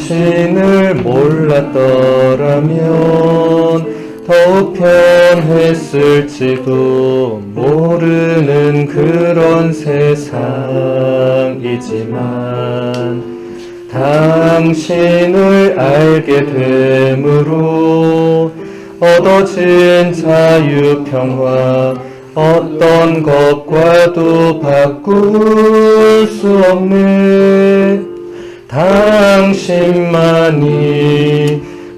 당신을 몰랐더라면 더욱 편했을지도 모르는 그런 세상이지만 당신을 알게 됨으로 얻어진 자유 평화 어떤 것과도 바꿀 수 없네. 당신만이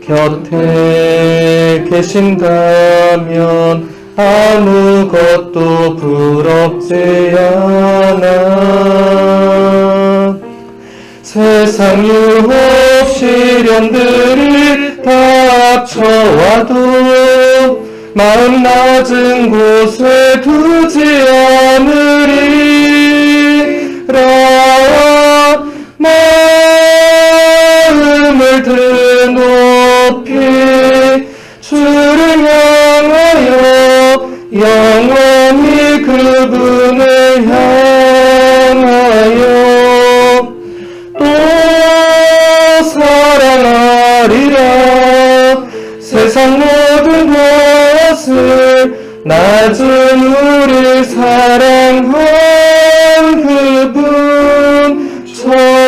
곁에 계신다면 아무것도 부럽지 않아. 세상 유혹 시련들이 닥쳐와도 마음 낮은 곳에 두지 않으리라. 마음을 드높이 주를 향하여 영원히 그분을 향하여 또 사랑하리라. 세상 모든 것을 낮은 우리 사랑한 그분처럼.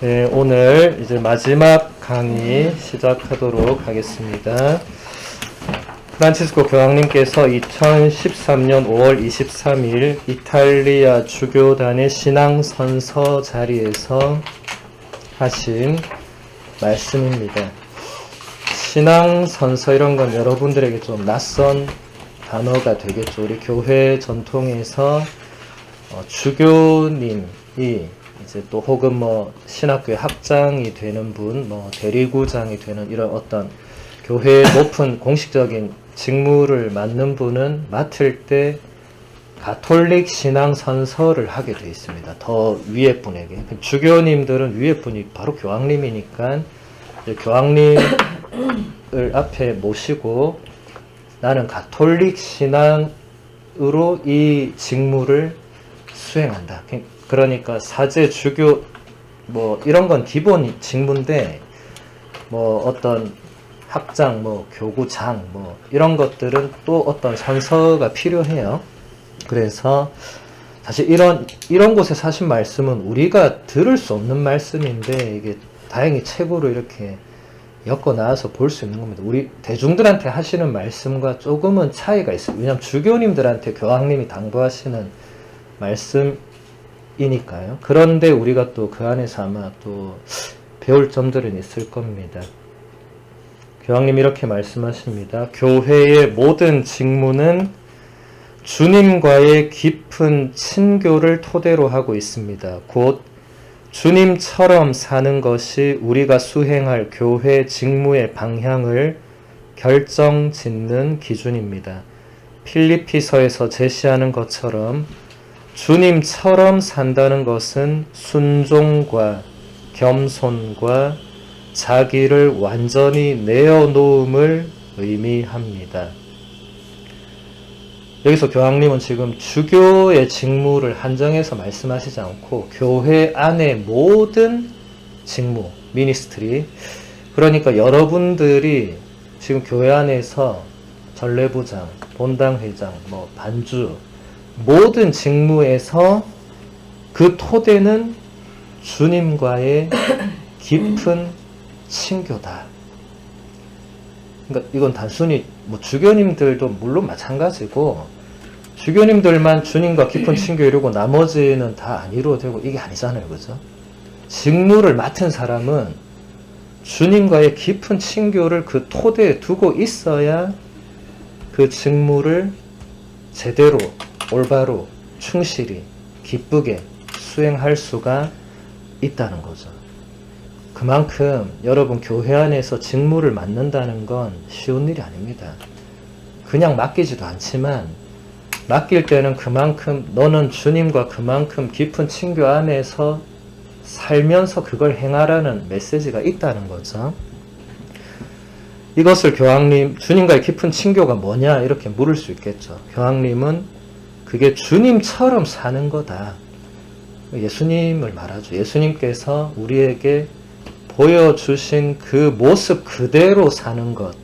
네, 오늘 이제 마지막 강의 시작하도록 하겠습니다. 프란치스코 교황님께서 2013년 5월 23일 이탈리아 주교단의 신앙선서 자리에서 하신 말씀입니다. 신앙선서 이런 건 여러분들에게 좀 낯선 단어가 되겠죠. 우리 교회 전통에서 주교님이 이제 또 혹은 신학교의 학장이 되는 분, 대리구장이 되는 이런 어떤 교회의 높은 공식적인 직무를 맡는 분은 맡을 때 가톨릭 신앙선서를 하게 되어 있습니다. 더 위에 분에게. 주교님들은 위에 분이 바로 교황님이니까 이제 교황님을 앞에 모시고 나는 가톨릭 신앙으로 이 직무를 수행한다. 그러니까 사제, 주교 이런 건 기본 직무인데 어떤 학장, 교구장 이런 것들은 또 어떤 선서가 필요해요. 그래서 사실 이런 곳에서 하신 말씀은 우리가 들을 수 없는 말씀인데 이게 다행히 책으로 이렇게 엮어 나와서 볼 수 있는 겁니다. 우리 대중들한테 하시는 말씀과 조금은 차이가 있어요. 왜냐하면 주교님들한테 교황님이 당부하시는 말씀이니까요. 그런데 우리가 또 그 안에서 아마 또 배울 점들은 있을 겁니다. 교황님이 이렇게 말씀하십니다. 교회의 모든 직무는 주님과의 깊은 친교를 토대로 하고 있습니다. 곧 주님처럼 사는 것이 우리가 수행할 교회 직무의 방향을 결정짓는 기준입니다. 필리피서에서 제시하는 것처럼 주님처럼 산다는 것은 순종과 겸손과 자기를 완전히 내어놓음을 의미합니다. 여기서 교황님은 지금 주교의 직무를 한정해서 말씀하시지 않고 교회 안의 모든 직무, 미니스트리, 그러니까 여러분들이 지금 교회 안에서 전례부장, 본당회장, 반주 모든 직무에서 그 토대는 주님과의 깊은 친교다. 그러니까 이건 단순히 주교님들도 물론 마찬가지고 주교님들만 주님과 깊은 친교 이루고 나머지는 다 안 이루어도 되고 이게 아니잖아요. 그죠? 직무를 맡은 사람은 주님과의 깊은 친교를 그 토대에 두고 있어야 그 직무를 제대로 올바로 충실히 기쁘게 수행할 수가 있다는 거죠. 그만큼 여러분 교회 안에서 직무를 맡는다는 건 쉬운 일이 아닙니다. 그냥 맡기지도 않지만 맡길 때는 그만큼 너는 주님과 그만큼 깊은 친교 안에서 살면서 그걸 행하라는 메시지가 있다는 거죠. 이것을 교황님, 주님과의 깊은 친교가 뭐냐 이렇게 물을 수 있겠죠. 교황님은 그게 주님처럼 사는 거다. 예수님을 말하죠. 예수님께서 우리에게 보여주신 그 모습 그대로 사는 것.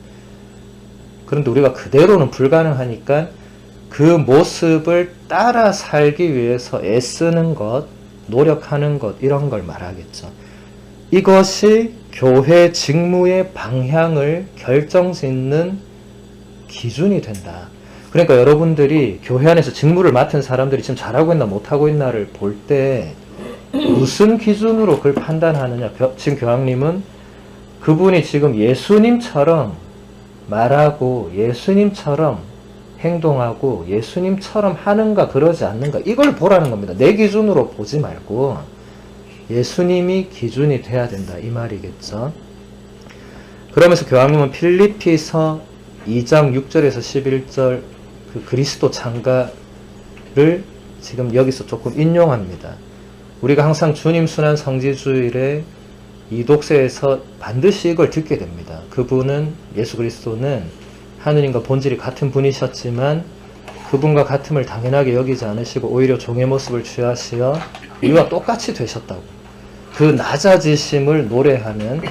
그런데 우리가 그대로는 불가능하니까 그 모습을 따라 살기 위해서 애쓰는 것, 노력하는 것, 이런 걸 말하겠죠. 이것이 교회 직무의 방향을 결정짓는 기준이 된다. 그러니까 여러분들이 교회 안에서 직무를 맡은 사람들이 지금 잘하고 있나 못하고 있나를 볼 때 무슨 기준으로 그걸 판단하느냐. 지금 교황님은 그분이 지금 예수님처럼 말하고 예수님처럼 행동하고 예수님처럼 하는가 그러지 않는가 이걸 보라는 겁니다. 내 기준으로 보지 말고 예수님이 기준이 돼야 된다 이 말이겠죠. 그러면서 교황님은 필리피서 2장 6절에서 11절 그 그리스도 창가를 지금 여기서 조금 인용합니다. 우리가 항상 주님 순환 성지주일에 이독세에서 반드시 이걸 듣게 됩니다. 그분은 예수 그리스도는 하느님과 본질이 같은 분이셨지만 그분과 같음을 당연하게 여기지 않으시고 오히려 종의 모습을 취하시어 우리와 똑같이 되셨다고. 그 낮아지심을 노래하는,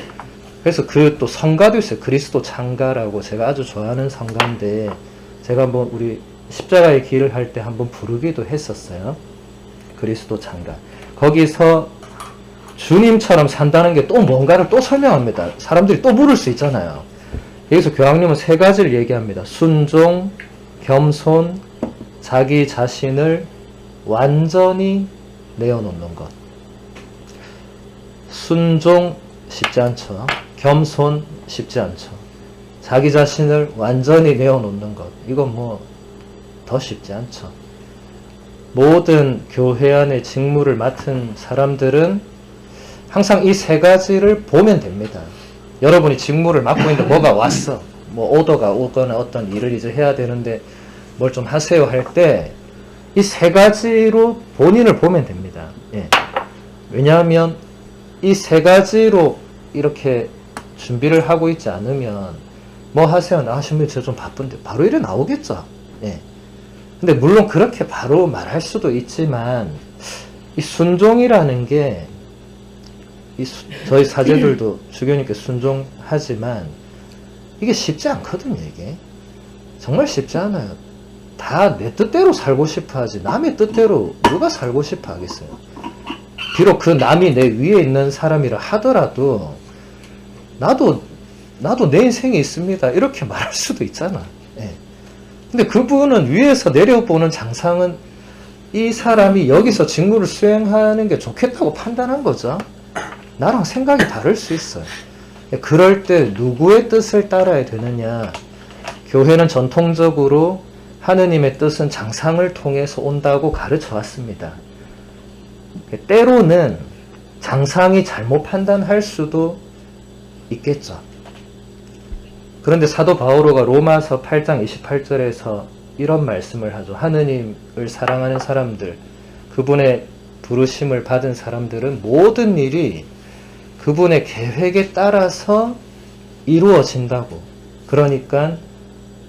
그래서 그 또 성가도 있어요. 그리스도 창가라고 제가 아주 좋아하는 성가인데 제가 한번 우리 십자가의 길을 할 때 한번 부르기도 했었어요. 그리스도 창가. 거기서 주님처럼 산다는 게 또 뭔가를 또 설명합니다. 사람들이 또 물을 수 있잖아요. 여기서 교황님은 세 가지를 얘기합니다. 순종, 겸손, 자기 자신을 완전히 내어놓는 것. 순종 쉽지 않죠. 겸손 쉽지 않죠. 자기 자신을 완전히 내어놓는 것. 이건 뭐 더 쉽지 않죠. 모든 교회 안에 직무를 맡은 사람들은 항상 이 세 가지를 보면 됩니다. 여러분이 직무를 맡고 있는데 뭐가 왔어. 뭐 오더가 오거나 어떤 일을 이제 해야 되는데 뭘 좀 하세요 할 때 이 세 가지로 본인을 보면 됩니다. 예. 왜냐하면 이 세 가지로 이렇게 준비를 하고 있지 않으면 뭐 하세요? 나 신부님 저 좀 바쁜데 바로 이래 나오겠죠. 예. 근데 물론 그렇게 바로 말할 수도 있지만 이 순종이라는 게 저희 사제들도 주교님께 순종하지만 이게 쉽지 않거든요. 이게 정말 쉽지 않아요. 다 내 뜻대로 살고 싶어 하지 남의 뜻대로 누가 살고 싶어 하겠어요. 비록 그 남이 내 위에 있는 사람이라 하더라도 나도 내 인생이 있습니다 이렇게 말할 수도 있잖아. 예. 근데 그분은 위에서 내려보는 장상은 이 사람이 여기서 직무를 수행하는 게 좋겠다고 판단한 거죠. 나랑 생각이 다를 수 있어요. 그럴 때 누구의 뜻을 따라야 되느냐. 교회는 전통적으로 하느님의 뜻은 장상을 통해서 온다고 가르쳐 왔습니다. 때로는 장상이 잘못 판단할 수도 있겠죠. 그런데 사도 바오로가 로마서 8장 28절에서 이런 말씀을 하죠. 하느님을 사랑하는 사람들, 그분의 부르심을 받은 사람들은 모든 일이 그분의 계획에 따라서 이루어진다고. 그러니까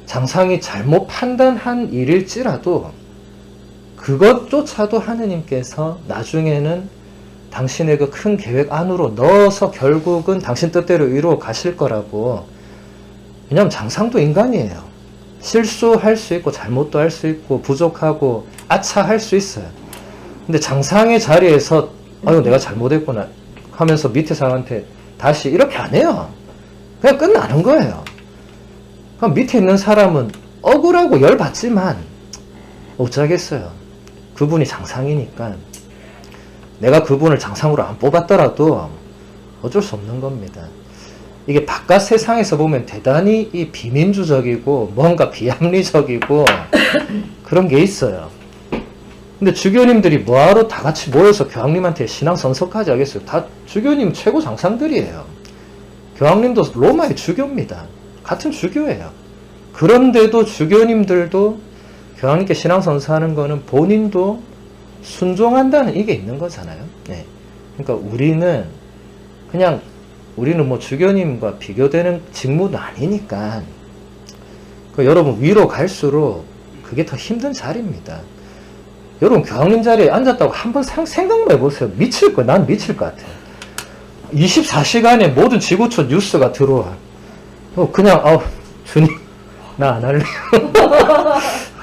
장상이 잘못 판단한 일일지라도 그것조차도 하느님께서 나중에는 당신의 그 큰 계획 안으로 넣어서 결국은 당신 뜻대로 이루어 가실 거라고. 왜냐하면 장상도 인간이에요. 실수할 수 있고 잘못도 할 수 있고 부족하고 아차할 수 있어요. 근데 장상의 자리에서 아유 내가 잘못했구나 하면서 밑에 사람한테 다시 이렇게 안 해요. 그냥 끝나는 거예요. 그럼 밑에 있는 사람은 억울하고 열받지만 어쩌겠어요. 그분이 장상이니까 내가 그분을 장상으로 안 뽑았더라도 어쩔 수 없는 겁니다. 이게 바깥 세상에서 보면 대단히 이 비민주적이고 뭔가 비합리적이고 그런 게 있어요. 근데 주교님들이 뭐하러 다 같이 모여서 교황님한테 신앙 선서까지 하겠어요? 다 주교님 최고 장상들이에요. 교황님도 로마의 주교입니다. 같은 주교예요. 그런데도 주교님들도 교황님께 신앙 선서하는 거는 본인도 순종한다는 이게 있는 거잖아요. 네. 그러니까 우리는 뭐 주교님과 비교되는 직무도 아니니까 여러분 위로 갈수록 그게 더 힘든 자리입니다. 여러분 교황님 자리에 앉았다고 한번 생각만 해보세요. 미칠 거야. 난 미칠 것 같아. 24시간에 모든 지구촌 뉴스가 들어와. 그냥 주님 나 안 할래요.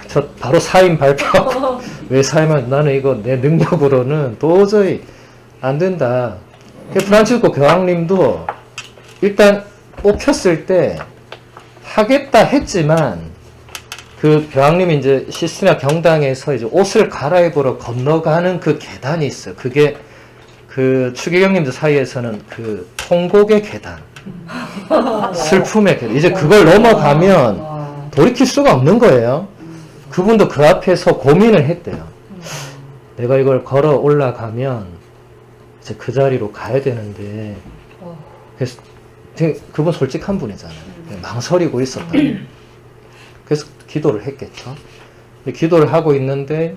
저 바로 사임 발표하고 왜 사임하면 나는 이거 내 능력으로는 도저히 안 된다. 프란치스코 교황님도 일단 뽑혔을 때 하겠다 했지만 그 교황님이 이제 시스티나 경당에서 이제 옷을 갈아입으러 건너가는 그 계단이 있어요. 그게 그 추기경님들 사이에서는 그 통곡의 계단, 슬픔의 계단. 이제 그걸 넘어가면 돌이킬 수가 없는 거예요. 그분도 그 앞에서 고민을 했대요. 내가 이걸 걸어 올라가면 이제 그 자리로 가야 되는데, 그래서 그분 솔직한 분이잖아요. 망설이고 있었다. 그래서 기도를 했겠죠. 기도를 하고 있는데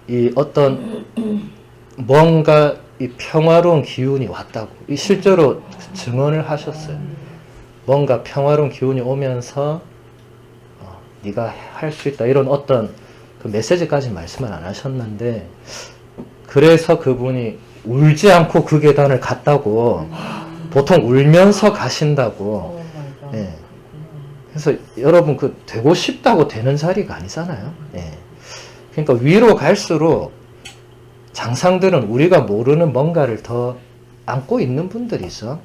이 어떤 뭔가 이 평화로운 기운이 왔다고 실제로 증언을 하셨어요. 뭔가 평화로운 기운이 오면서 네가 할 수 있다 이런 어떤 그 메시지까지 말씀을 안 하셨는데 그래서 그분이 울지 않고 그 계단을 갔다고 보통 울면서 가신다고. 예. 그래서 여러분 그 되고 싶다고 되는 자리가 아니잖아요. 예. 그러니까 위로 갈수록 장상들은 우리가 모르는 뭔가를 더 안고 있는 분들이죠.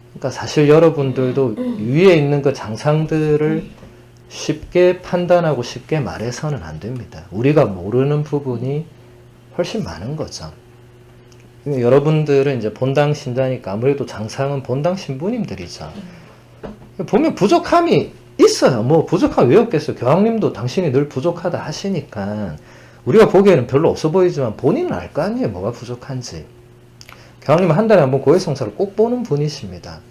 그러니까 사실 여러분들도 위에 있는 그 장상들을 쉽게 판단하고 쉽게 말해서는 안 됩니다. 우리가 모르는 부분이 훨씬 많은 거죠. 여러분들은 이제 본당 신자니까 아무래도 장상은 본당 신부님들이죠. 보면 부족함이 있어요. 뭐 부족함이 왜 없겠어요. 교황님도 당신이 늘 부족하다 하시니까 우리가 보기에는 별로 없어 보이지만 본인은 알 거 아니에요. 뭐가 부족한지. 교황님은 한 달에 한 번 고해성사를 꼭 보는 분이십니다.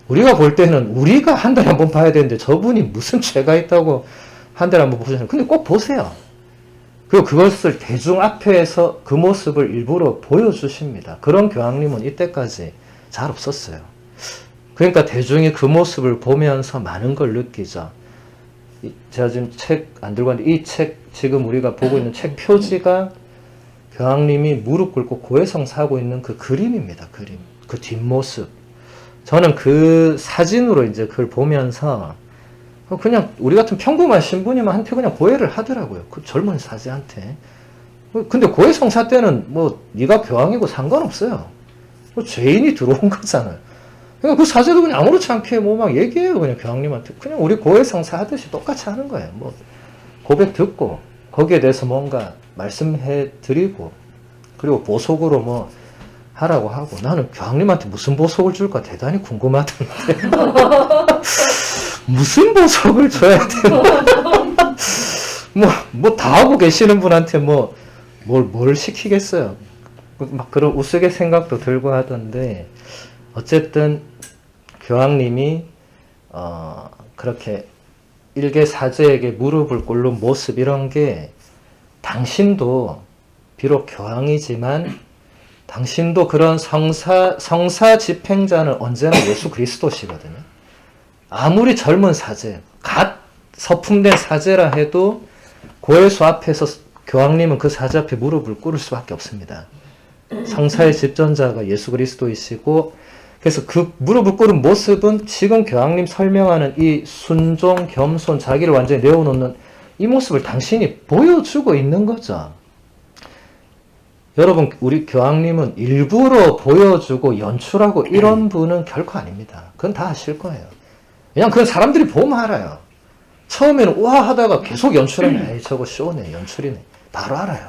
우리가 볼 때는 우리가 한 달에 한 번 봐야 되는데 저분이 무슨 죄가 있다고 한 달에 한 번 보시나요? 근데 꼭 보세요. 그리고 그것을 대중 앞에서 그 모습을 일부러 보여주십니다. 그런 교황님은 이때까지 잘 없었어요. 그러니까 대중이 그 모습을 보면서 많은 걸 느끼죠. 제가 지금 책 안 들고 왔는데 이 책 지금 우리가 보고 있는 책 표지가 교황님이 무릎 꿇고 고해성사하고 있는 그 그림입니다. 그림. 그 뒷모습. 저는 그 사진으로 이제 그걸 보면서 그냥 우리 같은 평범한 신부님한테 그냥 고해를 하더라고요. 그 젊은 사제한테. 근데 고해성사 때는 뭐 네가 교황이고 상관없어요. 뭐 죄인이 들어온 거잖아요. 그러니까 그 사제도 그냥 아무렇지 않게 뭐 막 얘기해요. 그냥 교황님한테. 그냥 우리 고해성사 하듯이 똑같이 하는 거예요. 뭐 고백 듣고 거기에 대해서 뭔가 말씀해 드리고 그리고 보석으로 뭐 하라고 하고 나는 교황님한테 무슨 보석을 줄까 대단히 궁금하던데 무슨 보석을 줘야 되나 뭐 다 하고 계시는 분한테 뭘 시키겠어요. 막 그런 우스개 생각도 들고 하던데 어쨌든 교황님이 그렇게 일개 사제에게 무릎을 꿇는 모습 이런 게 당신도 비록 교황이지만 당신도 그런 성사 집행자는 언제나 예수 그리스도시거든요. 아무리 젊은 사제, 갓 서품된 사제라 해도 고해소 앞에서 교황님은 그 사제 앞에 무릎을 꿇을 수밖에 없습니다. 성사의 집전자가 예수 그리스도이시고 그래서 그 무릎을 꿇은 모습은 지금 교황님 설명하는 이 순종, 겸손, 자기를 완전히 내어놓는 이 모습을 당신이 보여주고 있는 거죠. 여러분 우리 교황님은 일부러 보여주고 연출하고 이런 분은 결코 아닙니다. 그건 다 아실 거예요. 그냥 그건 사람들이 보면 알아요. 처음에는 우와 하다가 계속 연출하면 에이 저거 쇼네 연출이네 바로 알아요.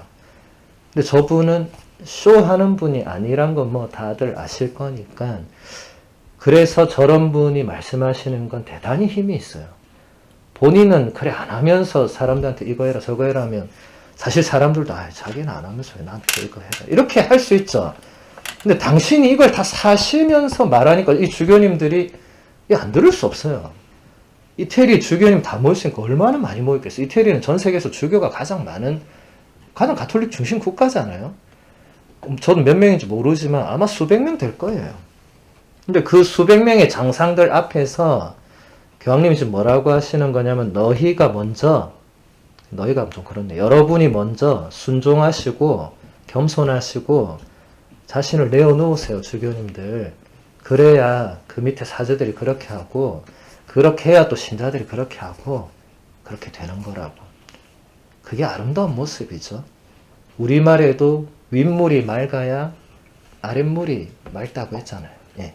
근데 저분은 쇼하는 분이 아니란 건 뭐 다들 아실 거니까 그래서 저런 분이 말씀하시는 건 대단히 힘이 있어요. 본인은 그래 안 하면서 사람들한테 이거 해라 저거 해라 하면 사실 사람들도 자기는 안 하면서 왜 나한테 이거 해라 이렇게 할 수 있죠. 근데 당신이 이걸 다 사시면서 말하니까 이 주교님들이 안 들을 수 없어요. 이태리 주교님 다 모였으니까 얼마나 많이 모였겠어요. 이태리는 전 세계에서 주교가 가장 가톨릭 중심 국가잖아요. 저는 몇 명인지 모르지만 아마 수백 명 될 거예요. 근데 그 수백 명의 장상들 앞에서 교황님이 지금 뭐라고 하시는 거냐면 너희가 먼저 너희가 좀 그렇네. 여러분이 먼저 순종하시고 겸손하시고 자신을 내어놓으세요, 주교님들. 그래야 그 밑에 사제들이 그렇게 하고, 그렇게 해야 또 신자들이 그렇게 하고, 그렇게 되는 거라고. 그게 아름다운 모습이죠. 우리말에도 윗물이 맑아야 아랫물이 맑다고 했잖아요. 예.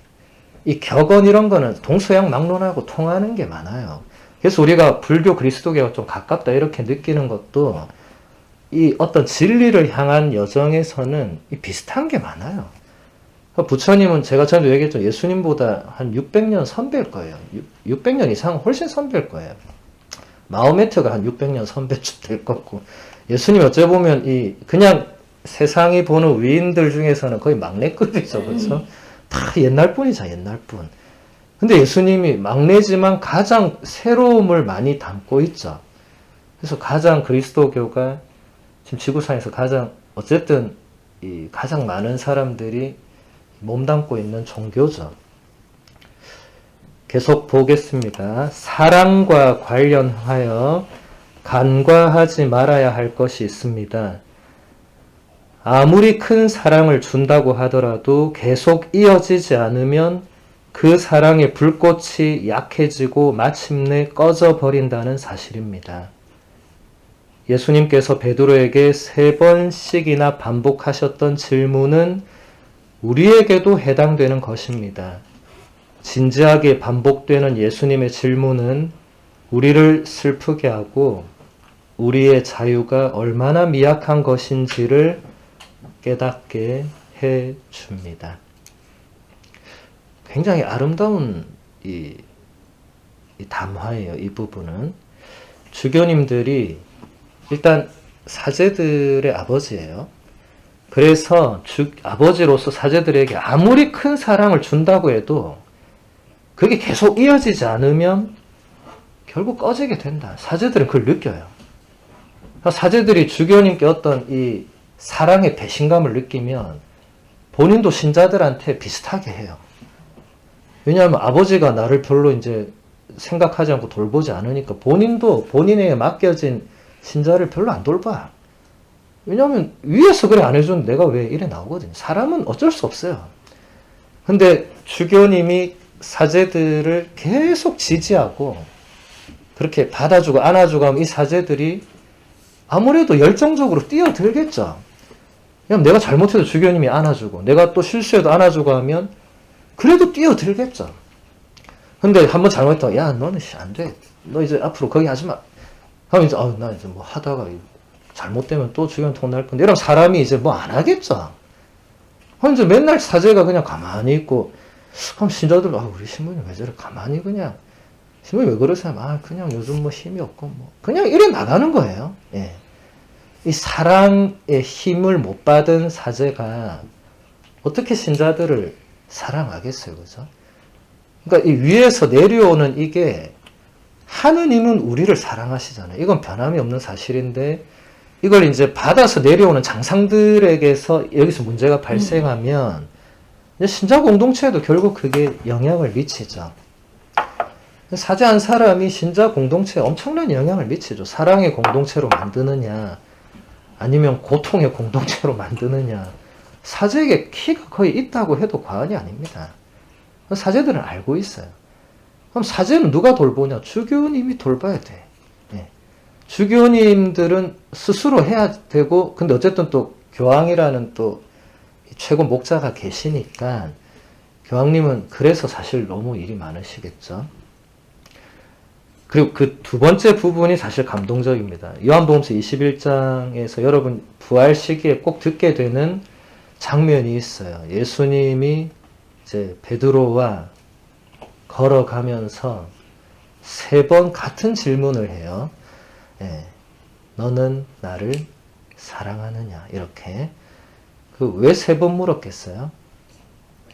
이 격언 이런 거는 동서양 막론하고 통하는 게 많아요. 그래서 우리가 불교 그리스도교가 좀 가깝다 이렇게 느끼는 것도 이 어떤 진리를 향한 여정에서는 비슷한 게 많아요. 부처님은 제가 전에도 얘기했죠. 예수님보다 한 600년 선배일 거예요. 600년 이상 훨씬 선배일 거예요. 마호메트가 한 600년 선배쯤 될 거고, 예수님 어째 보면 그냥 세상이 보는 위인들 중에서는 거의 막내급이죠. 그렇죠? 다 옛날 분이죠, 옛날 분. 근데 예수님이 막내지만 가장 새로움을 많이 담고 있죠. 그래서 가장 그리스도교가 지금 지구상에서 어쨌든 가장 많은 사람들이 몸담고 있는 종교죠. 계속 보겠습니다. 사랑과 관련하여 간과하지 말아야 할 것이 있습니다. 아무리 큰 사랑을 준다고 하더라도 계속 이어지지 않으면 그 사랑의 불꽃이 약해지고 마침내 꺼져버린다는 사실입니다. 예수님께서 베드로에게 3번씩이나 반복하셨던 질문은 우리에게도 해당되는 것입니다. 진지하게 반복되는 예수님의 질문은 우리를 슬프게 하고 우리의 자유가 얼마나 미약한 것인지를 깨닫게 해 줍니다. 굉장히 아름다운 이 담화예요. 이 부분은 주교님들이 일단 사제들의 아버지예요. 그래서 아버지로서 사제들에게 아무리 큰 사랑을 준다고 해도 그게 계속 이어지지 않으면 결국 꺼지게 된다. 사제들은 그걸 느껴요. 사제들이 주교님께 어떤 이 사랑의 배신감을 느끼면 본인도 신자들한테 비슷하게 해요. 왜냐하면 아버지가 나를 별로 이제 생각하지 않고 돌보지 않으니까 본인도 본인에게 맡겨진 신자를 별로 안 돌봐. 왜냐하면 위에서 그래 안 해주면 내가 왜 이래 나오거든요. 사람은 어쩔 수 없어요. 근데 주교님이 사제들을 계속 지지하고 그렇게 받아주고 안아주고 하면 이 사제들이 아무래도 열정적으로 뛰어들겠죠. 그냥 내가 잘못해도 주교님이 안아주고 내가 또 실수해도 안아주고 하면 그래도 뛰어들겠죠. 근데 한번 잘못했다. 야 너는 안 돼. 너 이제 앞으로 거기 하지 마. 하면 이제 나 이제 뭐 하다가 잘못되면 또 주교한테 혼날 건데 이런 사람이 이제 뭐 안 하겠죠. 그럼 이제 맨날 사제가 그냥 가만히 있고 그럼 신자들 우리 신부님 왜 저래 가만히 그냥 신부님 왜 그러세요? 그냥 요즘 뭐 힘이 없고 뭐 그냥 이래 나가는 거예요. 예. 이 사랑의 힘을 못 받은 사제가 어떻게 신자들을 사랑하겠어요, 그죠? 그러니까 이 위에서 내려오는 이게 하느님은 우리를 사랑하시잖아요. 이건 변함이 없는 사실인데 이걸 이제 받아서 내려오는 장상들에게서 여기서 문제가 발생하면 신자 공동체에도 결국 그게 영향을 미치죠. 사제 한 사람이 신자 공동체에 엄청난 영향을 미치죠. 사랑의 공동체로 만드느냐 아니면 고통의 공동체로 만드느냐. 사제에게 키가 거의 있다고 해도 과언이 아닙니다. 사제들은 알고 있어요. 그럼 사제는 누가 돌보냐? 주교님이 돌봐야 돼. 예. 주교님들은 스스로 해야 되고 근데 어쨌든 또 교황이라는 또 최고 목자가 계시니까 교황님은 그래서 사실 너무 일이 많으시겠죠. 그리고 그 두 번째 부분이 사실 감동적입니다. 요한복음서 21장에서 여러분 부활 시기에 꼭 듣게 되는 장면이 있어요. 예수님이 이제 베드로와 걸어가면서 3번 같은 질문을 해요. 예, 너는 나를 사랑하느냐? 이렇게. 왜 3번 물었겠어요?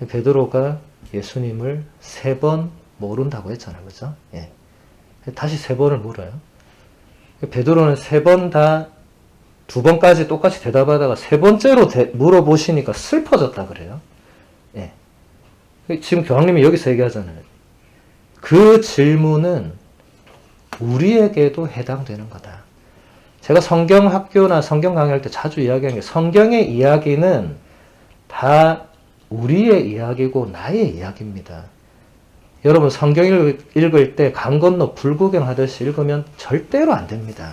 베드로가 예수님을 3번 모른다고 했잖아요. 그죠? 예. 다시 3번을 물어요. 베드로는 3번 다 2번까지 똑같이 대답하다가 3번째로 물어보시니까 슬퍼졌다 그래요. 예. 지금 교황님이 여기서 얘기하잖아요. 그 질문은 우리에게도 해당되는 거다. 제가 성경 학교나 성경 강의할 때 자주 이야기하는 게 성경의 이야기는 다 우리의 이야기고 나의 이야기입니다. 여러분 성경을 읽을 때 강 건너 불구경 하듯이 읽으면 절대로 안 됩니다.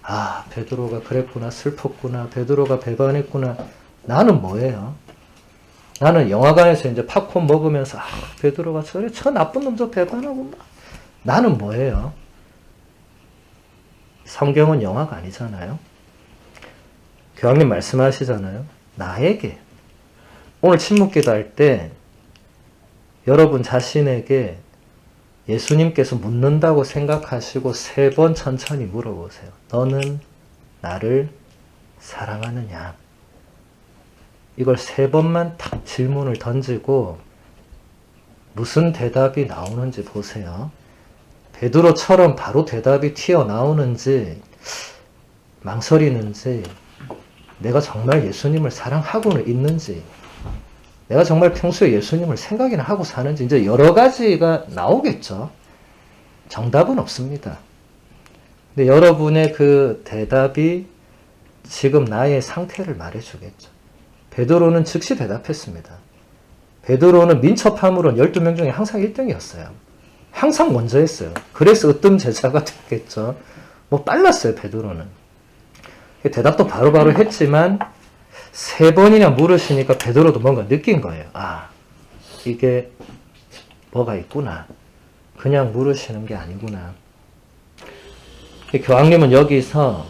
아, 베드로가 그랬구나, 슬펐구나, 베드로가 배반했구나. 나는 뭐예요? 나는 영화관에서 이제 팝콘 먹으면서, 아, 베드로가 저 나쁜 놈 저 배반하고, 나는 뭐예요? 성경은 영화가 아니잖아요. 교황님 말씀하시잖아요. 나에게. 오늘 침묵기도 할 때, 여러분 자신에게 예수님께서 묻는다고 생각하시고 3번 천천히 물어보세요. 너는 나를 사랑하느냐? 이걸 3번만 탁 질문을 던지고 무슨 대답이 나오는지 보세요. 베드로처럼 바로 대답이 튀어나오는지 망설이는지 내가 정말 예수님을 사랑하고는 있는지 내가 정말 평소에 예수님을 생각이나 하고 사는지 이제 여러 가지가 나오겠죠. 정답은 없습니다. 근데 여러분의 그 대답이 지금 나의 상태를 말해주겠죠. 베드로는 즉시 대답했습니다. 베드로는 민첩함으로는 12명 중에 항상 1등이었어요. 항상 먼저 했어요. 그래서 으뜸 제자가 됐겠죠. 뭐 빨랐어요, 베드로는. 대답도 바로바로 했지만 3번이나 물으시니까 베드로도 뭔가 느낀 거예요. 아, 이게 뭐가 있구나. 그냥 물으시는 게 아니구나. 교황님은 여기서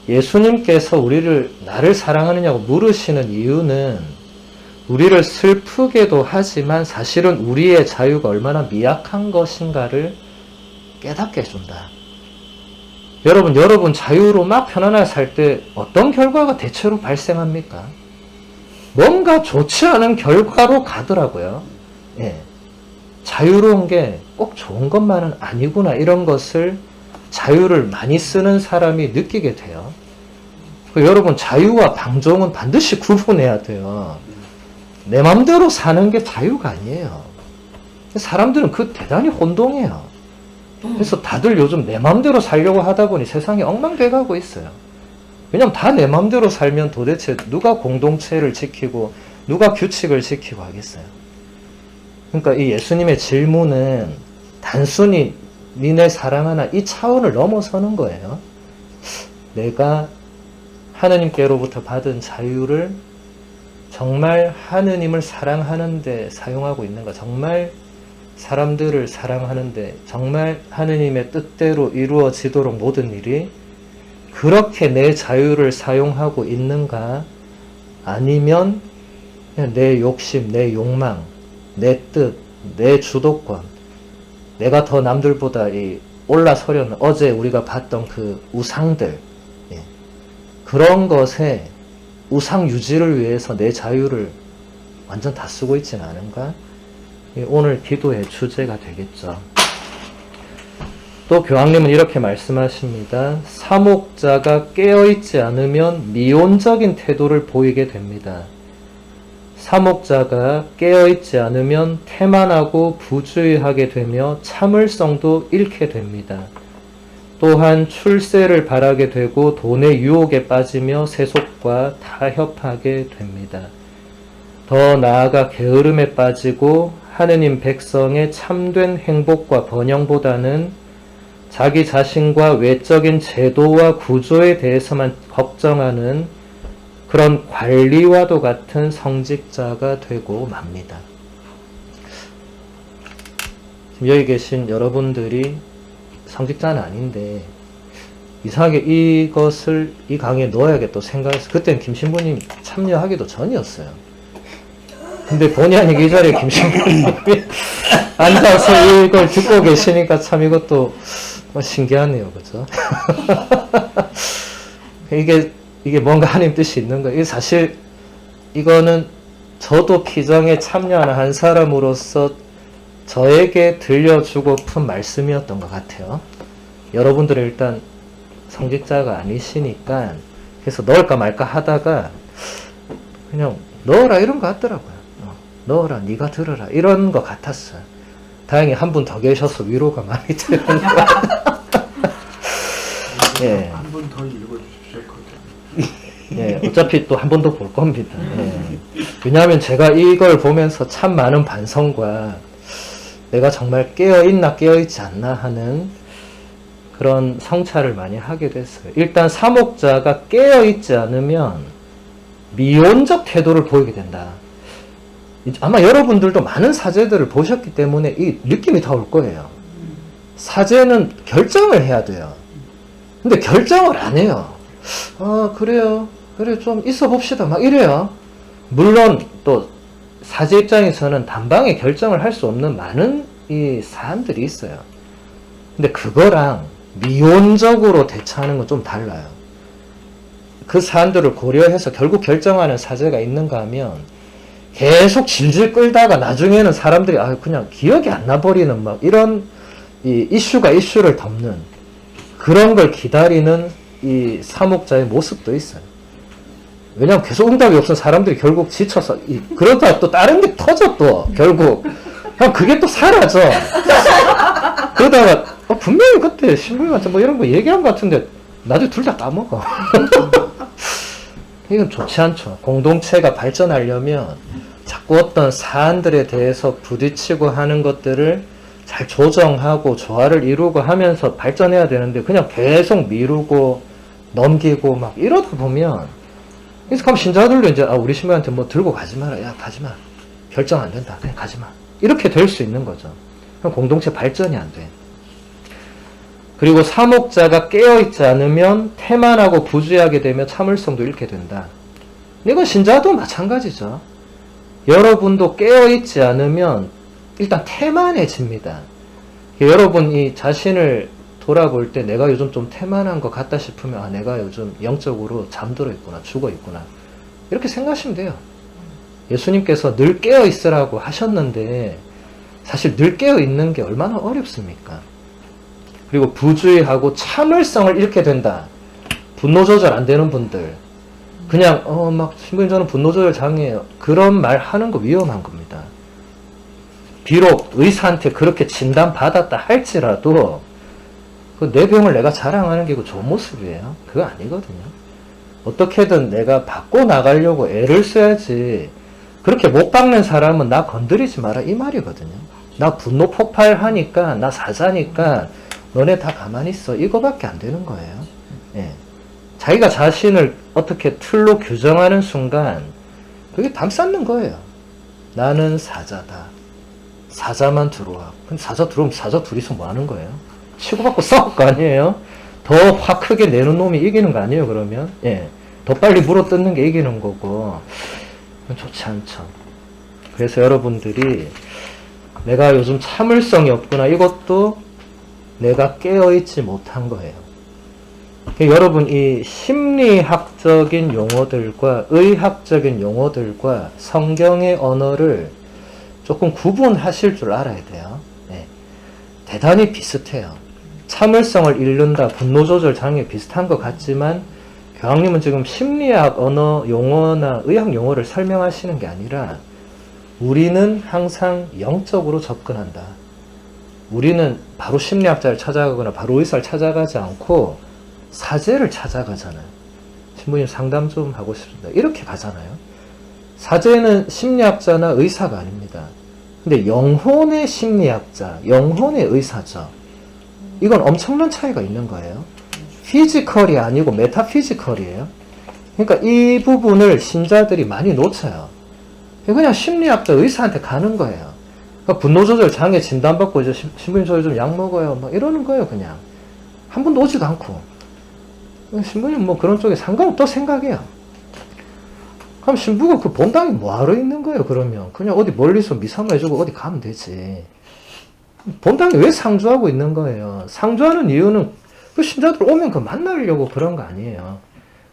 예수님께서 나를 사랑하느냐고 물으시는 이유는 우리를 슬프게도 하지만 사실은 우리의 자유가 얼마나 미약한 것인가를 깨닫게 해준다. 여러분 자유로 막 편안하게 살 때 어떤 결과가 대체로 발생합니까? 뭔가 좋지 않은 결과로 가더라고요. 예. 자유로운 게 꼭 좋은 것만은 아니구나 이런 것을 자유를 많이 쓰는 사람이 느끼게 돼요. 여러분 자유와 방종은 반드시 구분해야 돼요. 내 맘대로 사는 게 자유가 아니에요. 사람들은 대단히 혼동해요. 그래서 다들 요즘 내 맘대로 살려고 하다 보니 세상이 엉망돼 가고 있어요. 왜냐면 다 내 맘대로 살면 도대체 누가 공동체를 지키고 누가 규칙을 지키고 하겠어요. 그러니까 이 예수님의 질문은 단순히 니네 사랑하나 이 차원을 넘어서는 거예요. 내가 하느님께로부터 받은 자유를 정말 하느님을 사랑하는데 사용하고 있는가? 정말 사람들을 사랑하는데 정말 하느님의 뜻대로 이루어지도록 모든 일이 그렇게 내 자유를 사용하고 있는가? 아니면 그냥 내 욕심, 내 욕망, 내 뜻, 내 주도권, 내가 더 남들보다 올라서려는 어제 우리가 봤던 그 우상들, 그런 것에 우상 유지를 위해서 내 자유를 완전 다 쓰고 있지는 않은가? 오늘 기도의 주제가 되겠죠. 또 교황님은 이렇게 말씀하십니다. 사목자가 깨어있지 않으면 미온적인 태도를 보이게 됩니다. 사목자가 깨어있지 않으면 태만하고 부주의하게 되며 참을성도 잃게 됩니다. 또한 출세를 바라게 되고 돈의 유혹에 빠지며 세속과 타협하게 됩니다. 더 나아가 게으름에 빠지고 하느님 백성의 참된 행복과 번영보다는 자기 자신과 외적인 제도와 구조에 대해서만 걱정하는 그런 관리와도 같은 성직자가 되고 맙니다. 지금 여기 계신 여러분들이 성직자는 아닌데 이상하게 이것을 이 강의에 넣어야겠다 생각해서 그때는 김신부님 참여하기도 전이었어요. 근데 본의 아니게 이 자리에 김신부님이 앉아서 이걸 듣고 계시니까 참 이것도 신기하네요. 그죠? 이게 뭔가 하나님 뜻이 있는 거예요. 사실 이거는 저도 피정에 참여하는 한 사람으로서 저에게 들려주고픈 말씀이었던 것 같아요. 여러분들은 일단 성직자가 아니시니까 그래서 넣을까 말까 하다가 그냥 넣어라 이런 거 같더라고요. 넣어라, 네가 들어라 이런 거 같았어요. 다행히 한 분 더 계셔서 위로가 많이 되는 예. 한 번 더 읽어주십시오. 예, 어차피 또 한 번 더 볼 겁니다. 예. 왜냐하면 제가 이걸 보면서 참 많은 반성과 내가 정말 깨어있나 깨어있지 않나 하는 그런 성찰을 많이 하게 됐어요. 일단 사목자가 깨어있지 않으면 미온적 태도를 보이게 된다. 아마 여러분들도 많은 사제들을 보셨기 때문에 이 느낌이 다 올 거예요. 사제는 결정을 해야 돼요. 근데 결정을 안 해요. 그래요. 그래, 좀 있어 봅시다. 막 이래요. 물론 또 사제 입장에서는 단방에 결정을 할 수 없는 많은 이 사안들이 있어요. 근데 그거랑 미온적으로 대처하는 건 좀 달라요. 그 사안들을 고려해서 결국 결정하는 사제가 있는가 하면 계속 질질 끌다가 나중에는 사람들이 그냥 기억이 안 나버리는 막 이런 이 이슈가 이슈를 덮는 그런 걸 기다리는 이 사목자의 모습도 있어요. 왜냐면 계속 응답이 없으면 사람들이 결국 지쳐서 그러다가 또 다른 게 터져 또 결국 그냥 그게 또 사라져. 그러다가 분명히 그때 신부님한테 뭐 이런 거 얘기한 것 같은데 나중에 둘 다 까먹어. 이건 좋지 않죠. 공동체가 발전하려면 자꾸 어떤 사안들에 대해서 부딪히고 하는 것들을 잘 조정하고 조화를 이루고 하면서 발전해야 되는데 그냥 계속 미루고 넘기고 막 이러다 보면 그래서 그럼 신자들도 이제 우리 신부한테 뭐 들고 가지 마라. 야 가지 마. 결정 안 된다. 그냥 가지 마. 이렇게 될 수 있는 거죠. 그럼 공동체 발전이 안 돼. 그리고 사목자가 깨어있지 않으면 태만하고 부주의하게 되면 참을성도 잃게 된다. 이건 신자도 마찬가지죠. 여러분도 깨어있지 않으면 일단 태만해집니다. 여러분이 자신을 돌아볼 때 내가 요즘 좀 태만한 것 같다 싶으면 내가 요즘 영적으로 잠들어 있구나, 죽어 있구나 이렇게 생각하시면 돼요. 예수님께서 늘 깨어있으라고 하셨는데 사실 늘 깨어있는 게 얼마나 어렵습니까? 그리고 부주의하고 참을성을 잃게 된다. 분노 조절 안 되는 분들 그냥 막 신부님 저는 분노 조절 장애예요. 그런 말 하는 거 위험한 겁니다. 비록 의사한테 그렇게 진단받았다 할지라도 내 병을 내가 자랑하는 게 좋은 모습이에요. 그거 아니거든요. 어떻게든 내가 바꿔 나가려고 애를 써야지 그렇게 못 박는 사람은 나 건드리지 마라 이 말이거든요. 나 분노 폭발하니까 나 사자니까 너네 다 가만히 있어 이거밖에 안 되는 거예요. 예. 자기가 자신을 어떻게 틀로 규정하는 순간 그게 담쌓는 거예요. 나는 사자다. 사자만 들어와. 근데 사자 들어오면 사자 둘이서 뭐 하는 거예요? 치고받고 싸울 거 아니에요? 더 확 크게 내는 놈이 이기는 거 아니에요, 그러면? 예. 더 빨리 물어뜯는 게 이기는 거고. 좋지 않죠. 그래서 여러분들이 내가 요즘 참을성이 없구나. 이것도 내가 깨어있지 못한 거예요. 여러분, 이 심리학적인 용어들과 의학적인 용어들과 성경의 언어를 조금 구분하실 줄 알아야 돼요. 네. 대단히 비슷해요. 참을성을 잃는다, 분노조절 장애 비슷한 것 같지만 교황님은 지금 심리학 언어 용어나 의학 용어를 설명하시는 게 아니라 우리는 항상 영적으로 접근한다. 우리는 바로 심리학자를 찾아가거나 바로 의사를 찾아가지 않고 사제를 찾아가잖아요. 신부님 상담 좀 하고 싶습니다. 이렇게 가잖아요. 사제는 심리학자나 의사가 아닙니다. 근데 영혼의 심리학자, 영혼의 의사죠. 이건 엄청난 차이가 있는 거예요. 피지컬이 아니고 메타피지컬이에요. 그러니까 이 부분을 신자들이 많이 놓쳐요. 그냥 심리학자, 의사한테 가는 거예요. 그러니까 분노조절 장애 진단받고 이제 신부님 저 요즘 약 먹어요. 막 이러는 거예요, 그냥. 한 번도 오지도 않고. 신부님 뭐 그런 쪽에 상관없다고 생각해요. 그럼 신부가 그 본당에 뭐하러 있는 거예요, 그러면? 그냥 어디 멀리서 미사만 해주고 어디 가면 되지. 본당에 왜 상주하고 있는 거예요? 상주하는 이유는 그 신자들 오면 그 만나려고 그런 거 아니에요.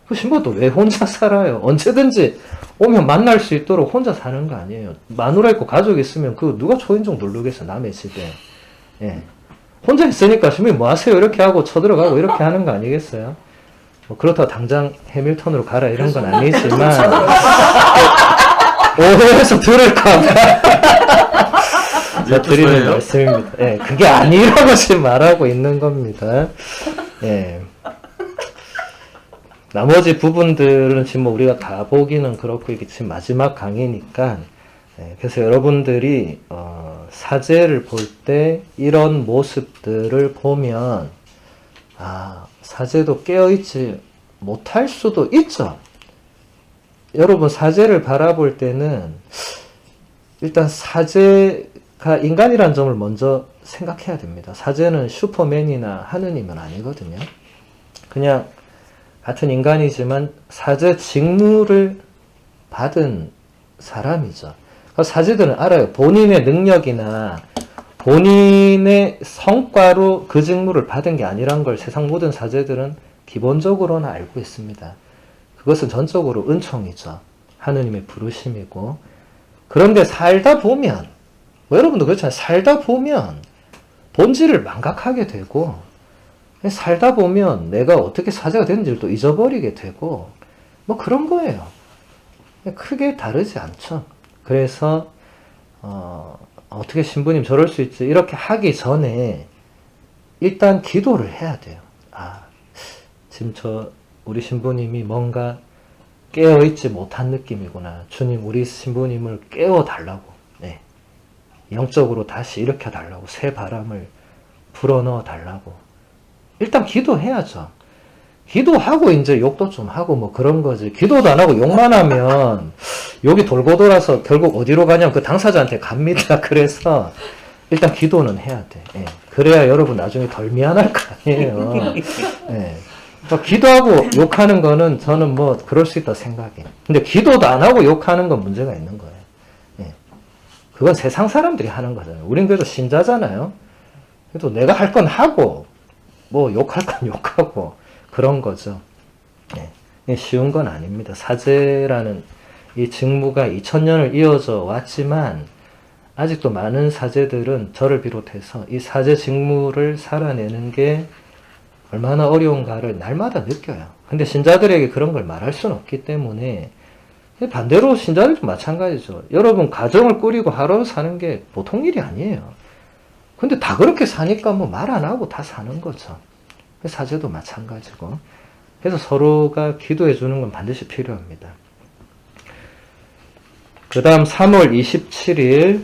그 신부도 왜 혼자 살아요? 언제든지 오면 만날 수 있도록 혼자 사는 거 아니에요. 마누라 있고 가족 있으면 그 누가 초인종 누르겠어, 남의 집에. 예. 혼자 있으니까 신부님 뭐 하세요? 이렇게 하고 쳐들어가고 이렇게 하는 거 아니겠어요? 뭐 그렇다고 당장 해밀턴으로 가라 이런 건 아니지만 오해해서 들을까봐 제가 드리는 말씀입니다. 예, 그게 아니라고 지금 말하고 있는 겁니다. 예. 나머지 부분들은 지금 뭐 우리가 다 보기는 그렇고 이게 지금 마지막 강의니까 그래서 여러분들이 사제를 볼 때 이런 모습들을 보면 사제도 깨어있지 못할 수도 있죠. 여러분 사제를 바라볼 때는 일단 사제가 인간이란 점을 먼저 생각해야 됩니다. 사제는 슈퍼맨이나 하느님은 아니거든요. 그냥 같은 인간이지만 사제 직무를 받은 사람이죠. 사제들은 알아요. 본인의 능력이나 본인의 성과로 그 직무를 받은 게 아니란 걸 세상 모든 사제들은 기본적으로는 알고 있습니다. 그것은 전적으로 은총이죠. 하느님의 부르심이고. 그런데 살다 보면 여러분도 그렇잖아요. 살다 보면 본질을 망각하게 되고 살다 보면 내가 어떻게 사제가 됐는지를 또 잊어버리게 되고 뭐 그런 거예요. 크게 다르지 않죠. 그래서 어떻게 신부님 저럴 수 있지 이렇게 하기 전에 일단 기도를 해야 돼요. 지금 우리 신부님이 뭔가 깨어있지 못한 느낌이구나. 주님 우리 신부님을 깨워달라고 영적으로 다시 일으켜달라고 새 바람을 불어넣어 달라고 일단 기도해야죠. 기도하고 이제 욕도 좀 하고 뭐 그런 거지. 기도도 안 하고 욕만 하면 욕이 돌고 돌아서 결국 어디로 가냐면 그 당사자한테 갑니다. 그래서 일단 기도는 해야 돼. 그래야 여러분 나중에 덜 미안할 거 아니에요. 그러니까 기도하고 욕하는 거는 저는 뭐 그럴 수 있다 생각해. 근데 기도도 안 하고 욕하는 건 문제가 있는 거예요. 그건 세상 사람들이 하는 거잖아요. 우린 그래도 신자잖아요. 그래도 내가 할 건 하고 뭐 욕할 건 욕하고 그런 거죠. 쉬운 건 아닙니다. 사제라는 이 직무가 2000년을 이어져 왔지만 아직도 많은 사제들은 저를 비롯해서 이 사제 직무를 살아내는 게 얼마나 어려운가를 날마다 느껴요. 근데 신자들에게 그런 걸 말할 수는 없기 때문에 반대로 신자들도 마찬가지죠. 여러분 가정을 꾸리고 하루 사는 게 보통 일이 아니에요. 근데 다 그렇게 사니까 뭐 말 안 하고 다 사는 거죠. 사제도 마찬가지고. 그래서 서로가 기도해 주는 건 반드시 필요합니다. 그 다음 3월 27일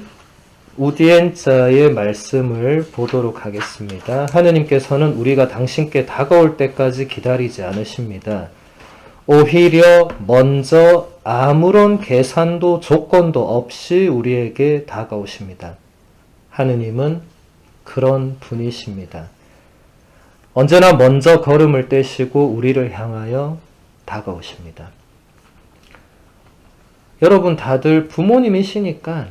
우디엔자의 말씀을 보도록 하겠습니다. 하느님께서는 우리가 당신께 다가올 때까지 기다리지 않으십니다. 오히려 먼저 아무런 계산도 조건도 없이 우리에게 다가오십니다. 하느님은 그런 분이십니다. 언제나 먼저 걸음을 떼시고 우리를 향하여 다가오십니다. 여러분 다들 부모님이시니까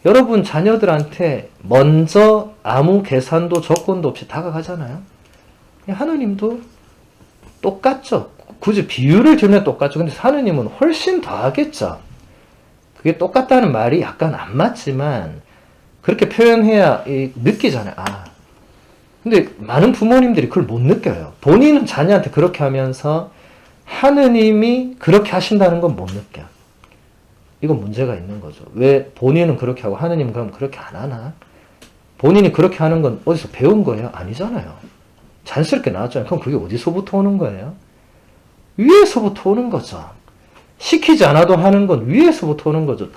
여러분 자녀들한테 먼저 아무 계산도 조건도 없이 다가가잖아요. 하느님도 똑같죠. 굳이 비유를 들면 똑같죠. 근데 하느님은 훨씬 더 하겠죠. 그게 똑같다는 말이 약간 안 맞지만 그렇게 표현해야 느끼잖아요. 근데 많은 부모님들이 그걸 못 느껴요. 본인은 자녀한테 그렇게 하면서 하느님이 그렇게 하신다는 건 못 느껴. 이건 문제가 있는 거죠. 왜 본인은 그렇게 하고 하느님은 그럼 그렇게 안 하나? 본인이 그렇게 하는 건 어디서 배운 거예요? 아니잖아요. 자연스럽게 나왔잖아요. 그럼 그게 어디서부터 오는 거예요? 위에서부터 오는 거죠. 시키지 않아도 하는 건 위에서부터 오는 거죠.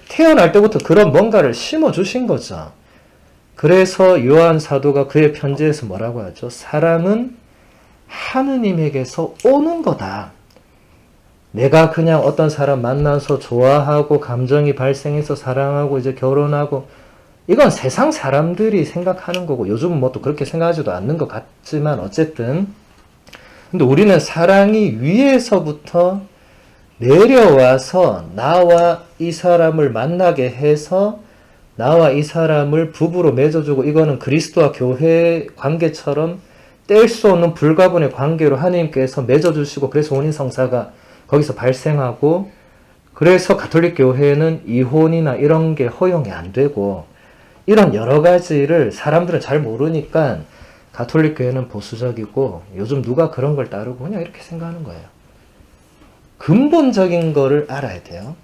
태어날 때부터 그런 뭔가를 심어주신 거죠. 그래서 요한 사도가 그의 편지에서 뭐라고 하죠? 사랑은 하느님에게서 오는 거다. 내가 그냥 어떤 사람 만나서 좋아하고 감정이 발생해서 사랑하고 이제 결혼하고 이건 세상 사람들이 생각하는 거고 요즘은 뭐 또 그렇게 생각하지도 않는 것 같지만 어쨌든 근데 우리는 사랑이 위에서부터 내려와서 나와 이 사람을 만나게 해서 나와 이 사람을 부부로 맺어주고 이거는 그리스도와 교회 관계처럼 뗄 수 없는 불가분의 관계로 하나님께서 맺어주시고 그래서 혼인성사가 거기서 발생하고 그래서 가톨릭 교회는 이혼이나 이런 게 허용이 안 되고 이런 여러 가지를 사람들은 잘 모르니까 가톨릭 교회는 보수적이고 요즘 누가 그런 걸 따르고 그냥 이렇게 생각하는 거예요. 근본적인 거를 알아야 돼요.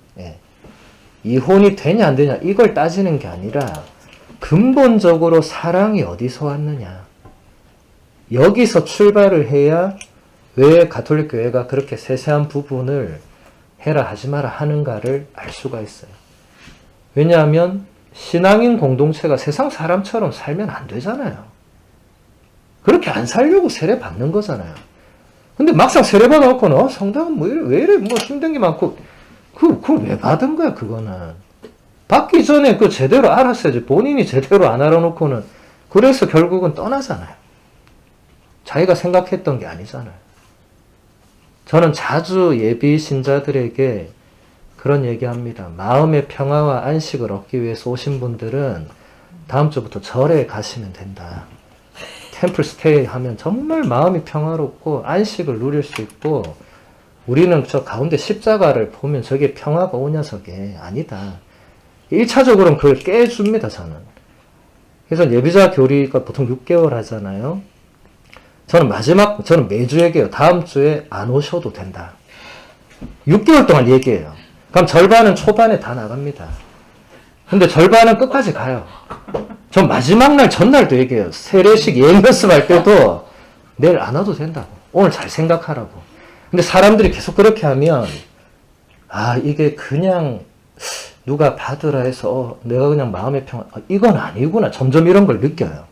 이혼이 되냐 안 되냐 이걸 따지는 게 아니라 근본적으로 사랑이 어디서 왔느냐 여기서 출발을 해야 왜 가톨릭 교회가 그렇게 세세한 부분을 해라 하지 마라 하는가를 알 수가 있어요. 왜냐하면 신앙인 공동체가 세상 사람처럼 살면 안 되잖아요. 그렇게 안 살려고 세례 받는 거잖아요. 근데 막상 세례 받아놓고는 성당은 뭐 왜 이래 뭐 힘든 게 많고 그걸 왜 받은 거야 그거는. 받기 전에 그 제대로 알았어야지. 본인이 제대로 안 알아놓고는 그래서 결국은 떠나잖아요. 자기가 생각했던 게 아니잖아요. 저는 자주 예비 신자들에게 그런 얘기합니다. 마음의 평화와 안식을 얻기 위해서 오신 분들은 다음 주부터 절에 가시면 된다. 템플 스테이 하면 정말 마음이 평화롭고 안식을 누릴 수 있고, 우리는 저 가운데 십자가를 보면 저게 평화가 오냐 저게 아니다. 1차적으로는 그걸 깨줍니다 저는. 그래서 예비자 교리가 보통 6개월 하잖아요. 저는 매주 얘기해요. 다음 주에 안 오셔도 된다. 6개월 동안 얘기해요. 그럼 절반은 초반에 다 나갑니다. 근데 절반은 끝까지 가요. 전 마지막 날 전날도 얘기해요. 세례식 예행 연습할 때도 내일 안 와도 된다고. 오늘 잘 생각하라고. 근데 사람들이 계속 그렇게 하면 이게 그냥 누가 받으라 해서 내가 그냥 마음의 평화 이건 아니구나. 점점 이런 걸 느껴요.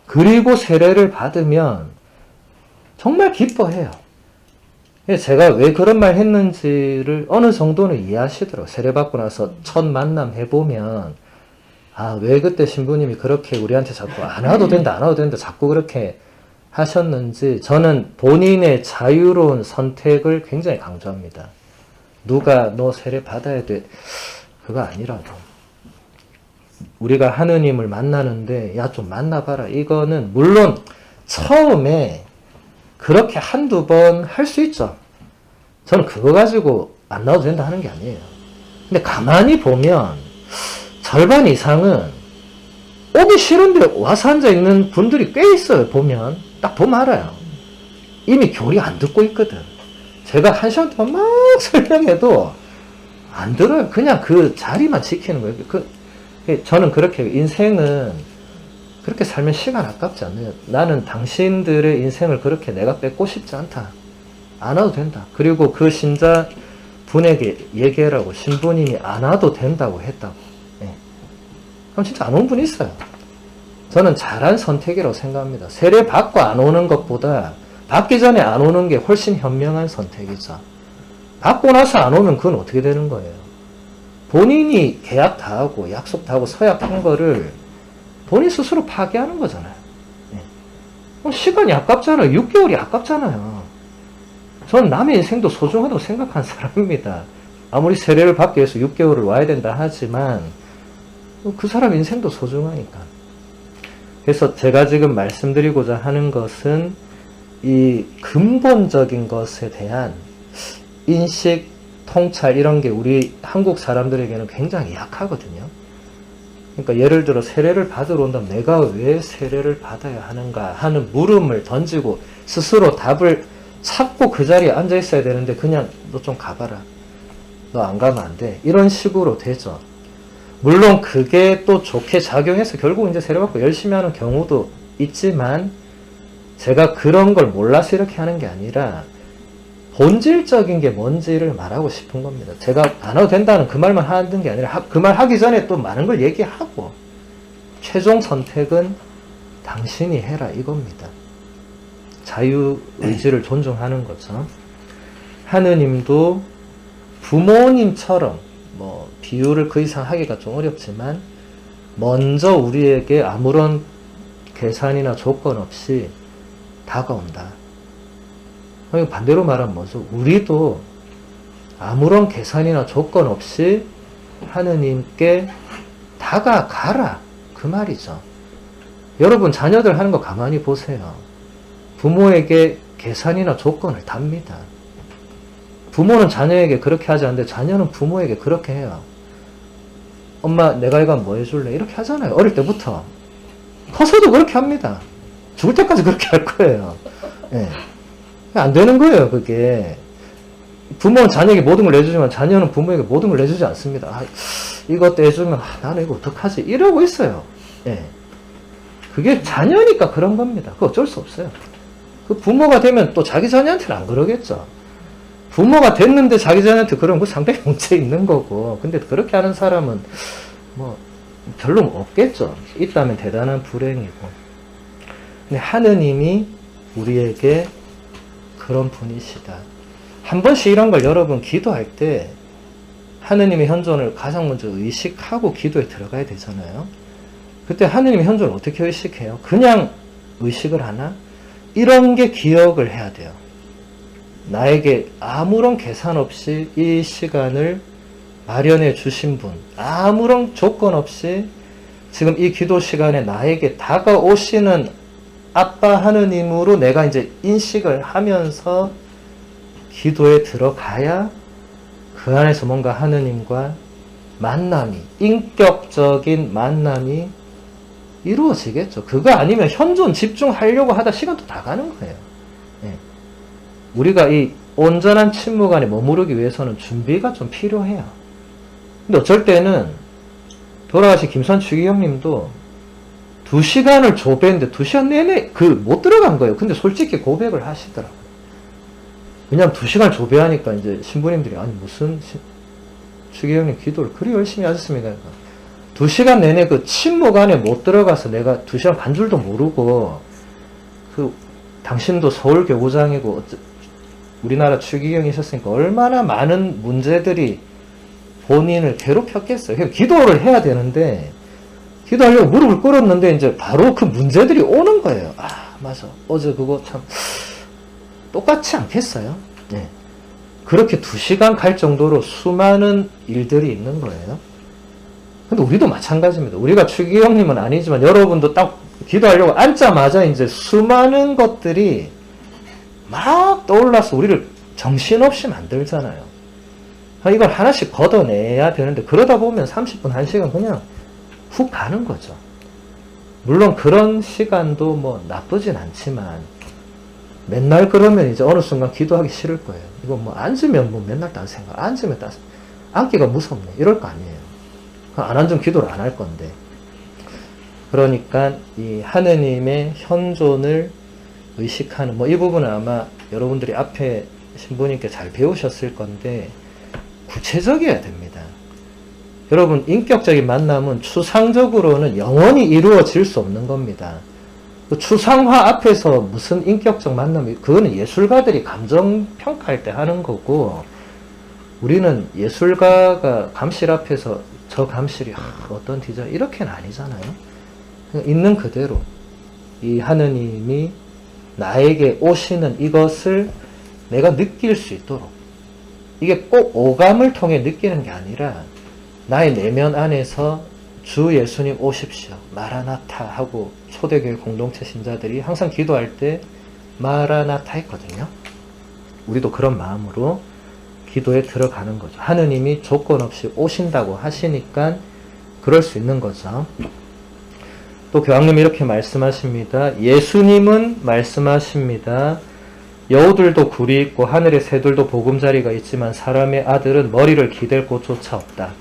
그리고 세례를 받으면 정말 기뻐해요. 제가 왜 그런 말 했는지를 어느 정도는 이해하시더라고요. 세례받고 나서 첫 만남 해보면 왜 그때 신부님이 그렇게 우리한테 자꾸 안 와도 된다 안 와도 된다 자꾸 그렇게 하셨는지. 저는 본인의 자유로운 선택을 굉장히 강조합니다. 누가 너 세례 받아야 돼 그거 아니라고. 우리가 하느님을 만나는데 야 좀 만나봐라. 이거는 물론 처음에 그렇게 한두 번 할 수 있죠. 저는 그거 가지고 안 나와도 된다 하는 게 아니에요. 근데 가만히 보면 절반 이상은 오기 싫은데 와서 앉아있는 분들이 꽤 있어요. 딱 보면 알아요. 이미 교리 안 듣고 있거든. 제가 1시간 동안 막 설명해도 안 들어요. 그냥 그 자리만 지키는 거예요. 저는 그렇게 인생은 그렇게 살면 시간 아깝지 않아요. 나는 당신들의 인생을 그렇게 내가 뺏고 싶지 않다. 안 와도 된다. 그리고 그 신자 분에게 얘기하라고. 신부님이 안 와도 된다고 했다고. 그럼 진짜 안 온 분이 있어요. 저는 잘한 선택이라고 생각합니다. 세례 받고 안 오는 것보다 받기 전에 안 오는 게 훨씬 현명한 선택이죠. 받고 나서 안 오면 그건 어떻게 되는 거예요? 본인이 계약 다 하고 약속 다 하고 서약한 거를 본인 스스로 파기하는 거잖아요. 그럼 시간이 아깝잖아요. 6개월이 아깝잖아요. 전 남의 인생도 소중하다고 생각하는 사람입니다. 아무리 세례를 받기 위해서 6개월을 와야 된다 하지만 그 사람 인생도 소중하니까. 그래서 제가 지금 말씀드리고자 하는 것은 이 근본적인 것에 대한 인식, 통찰 이런 게 우리 한국 사람들에게는 굉장히 약하거든요. 그러니까 예를 들어 세례를 받으러 온다면 내가 왜 세례를 받아야 하는가 하는 물음을 던지고 스스로 답을 찾고 그 자리에 앉아 있어야 되는데 그냥 너 좀 가봐라. 너 안 가면 안 돼. 이런 식으로 되죠. 물론 그게 또 좋게 작용해서 결국 이제 세례받고 열심히 하는 경우도 있지만 제가 그런 걸 몰라서 이렇게 하는 게 아니라 본질적인 게 뭔지를 말하고 싶은 겁니다. 제가 안 와도 된다는 그 말만 하는 게 아니라 그 말 하기 전에 또 많은 걸 얘기하고 최종 선택은 당신이 해라 이겁니다. 자유의지를 존중하는 거죠. 하느님도 부모님처럼 비유를 그 이상 하기가 좀 어렵지만 먼저 우리에게 아무런 계산이나 조건 없이 다가온다. 반대로 말하면 뭐죠? 우리도 아무런 계산이나 조건 없이 하느님께 다가가라. 그 말이죠. 여러분 자녀들 하는 거 가만히 보세요. 부모에게 계산이나 조건을 답니다. 부모는 자녀에게 그렇게 하지 않는데 자녀는 부모에게 그렇게 해요. 엄마 내가 이거 뭐 해줄래? 이렇게 하잖아요. 어릴 때부터. 커서도 그렇게 합니다. 죽을 때까지 그렇게 할 거예요. 안 되는 거예요, 그게. 부모는 자녀에게 모든 걸 내주지만 자녀는 부모에게 모든 걸 내주지 않습니다. 이것도 해주면 나는 이거 어떡하지? 이러고 있어요. 그게 자녀니까 그런 겁니다. 그거 어쩔 수 없어요. 그 부모가 되면 또 자기 자녀한테는 안 그러겠죠. 부모가 됐는데 자기 자녀한테 그러면 그 상당히 문제 있는 거고. 근데 그렇게 하는 사람은 뭐 별로 없겠죠. 있다면 대단한 불행이고. 근데 하느님이 우리에게 그런 분이시다. 한 번씩 이런 걸 여러분 기도할 때 하느님의 현존을 가장 먼저 의식하고 기도에 들어가야 되잖아요. 그때 하느님의 현존을 어떻게 의식해요? 그냥 의식을 하나? 이런 게 기억을 해야 돼요. 나에게 아무런 계산 없이 이 시간을 마련해 주신 분, 아무런 조건 없이 지금 이 기도 시간에 나에게 다가오시는 아빠 하느님으로 내가 이제 인식을 하면서 기도에 들어가야 그 안에서 뭔가 하느님과 만남이, 인격적인 만남이 이루어지겠죠. 그거 아니면 현존 집중하려고 하다 시간도 다 가는 거예요. 예. 우리가 이 온전한 침묵 안에 머무르기 위해서는 준비가 좀 필요해요. 근데 어쩔 때는 돌아가신 김선 추기경님도 2시간을 조배했는데 2시간 내내 못 들어간 거예요. 근데 솔직히 고백을 하시더라고요. 왜냐면 2시간 조배하니까 이제 신부님들이 아니 무슨 추기경님 기도를 그리 열심히 하셨습니까? 2시간 내내 그 침묵 안에 못 들어가서 내가 2시간 반 줄도 모르고 당신도 서울 교구장이고 우리나라 추기경이셨으니까 얼마나 많은 문제들이 본인을 괴롭혔겠어요. 그러니까 기도를 해야 되는데 기도하려고 무릎을 꿇었는데 이제 바로 그 문제들이 오는 거예요. 아 맞아 어제 그거 참 똑같지 않겠어요? 네. 그렇게 2시간 갈 정도로 수많은 일들이 있는 거예요. 근데 우리도 마찬가지입니다. 우리가 추기경님은 아니지만 여러분도 딱 기도하려고 앉자마자 이제 수많은 것들이 막 떠올라서 우리를 정신없이 만들잖아요. 이걸 하나씩 걷어내야 되는데 그러다 보면 30분, 1시간 그냥 훅 가는 거죠. 물론 그런 시간도 뭐 나쁘진 않지만 맨날 그러면 이제 어느 순간 기도하기 싫을 거예요. 이거 뭐 앉으면 뭐 맨날 딴 생각, 앉으면 딴 생각, 앉기가 무섭네 이럴 거 아니에요. 안 앉으면 기도를 안 할 건데. 그러니까 이 하느님의 현존을 의식하는 뭐 이 부분은 아마 여러분들이 앞에 신부님께 잘 배우셨을 건데 구체적이어야 됩니다. 여러분 인격적인 만남은 추상적으로는 영원히 이루어질 수 없는 겁니다. 그 추상화 앞에서 무슨 인격적 만남이 그거는 예술가들이 감정 평가할 때 하는 거고 우리는 예술가가 감실 앞에서 저 감실이 어떤 디자인 이렇게는 아니잖아요. 있는 그대로 이 하느님이 나에게 오시는 이것을 내가 느낄 수 있도록 이게 꼭 오감을 통해 느끼는 게 아니라 나의 내면 안에서 주 예수님 오십시오 마라나타 하고 초대교회 공동체 신자들이 항상 기도할 때 마라나타 했거든요. 우리도 그런 마음으로 기도에 들어가는 거죠. 하느님이 조건 없이 오신다고 하시니까 그럴 수 있는 거죠. 또 교황님이 이렇게 말씀하십니다. 예수님은 말씀하십니다. 여우들도 굴이 있고 하늘의 새들도 보금자리가 있지만 사람의 아들은 머리를 기댈 곳조차 없다.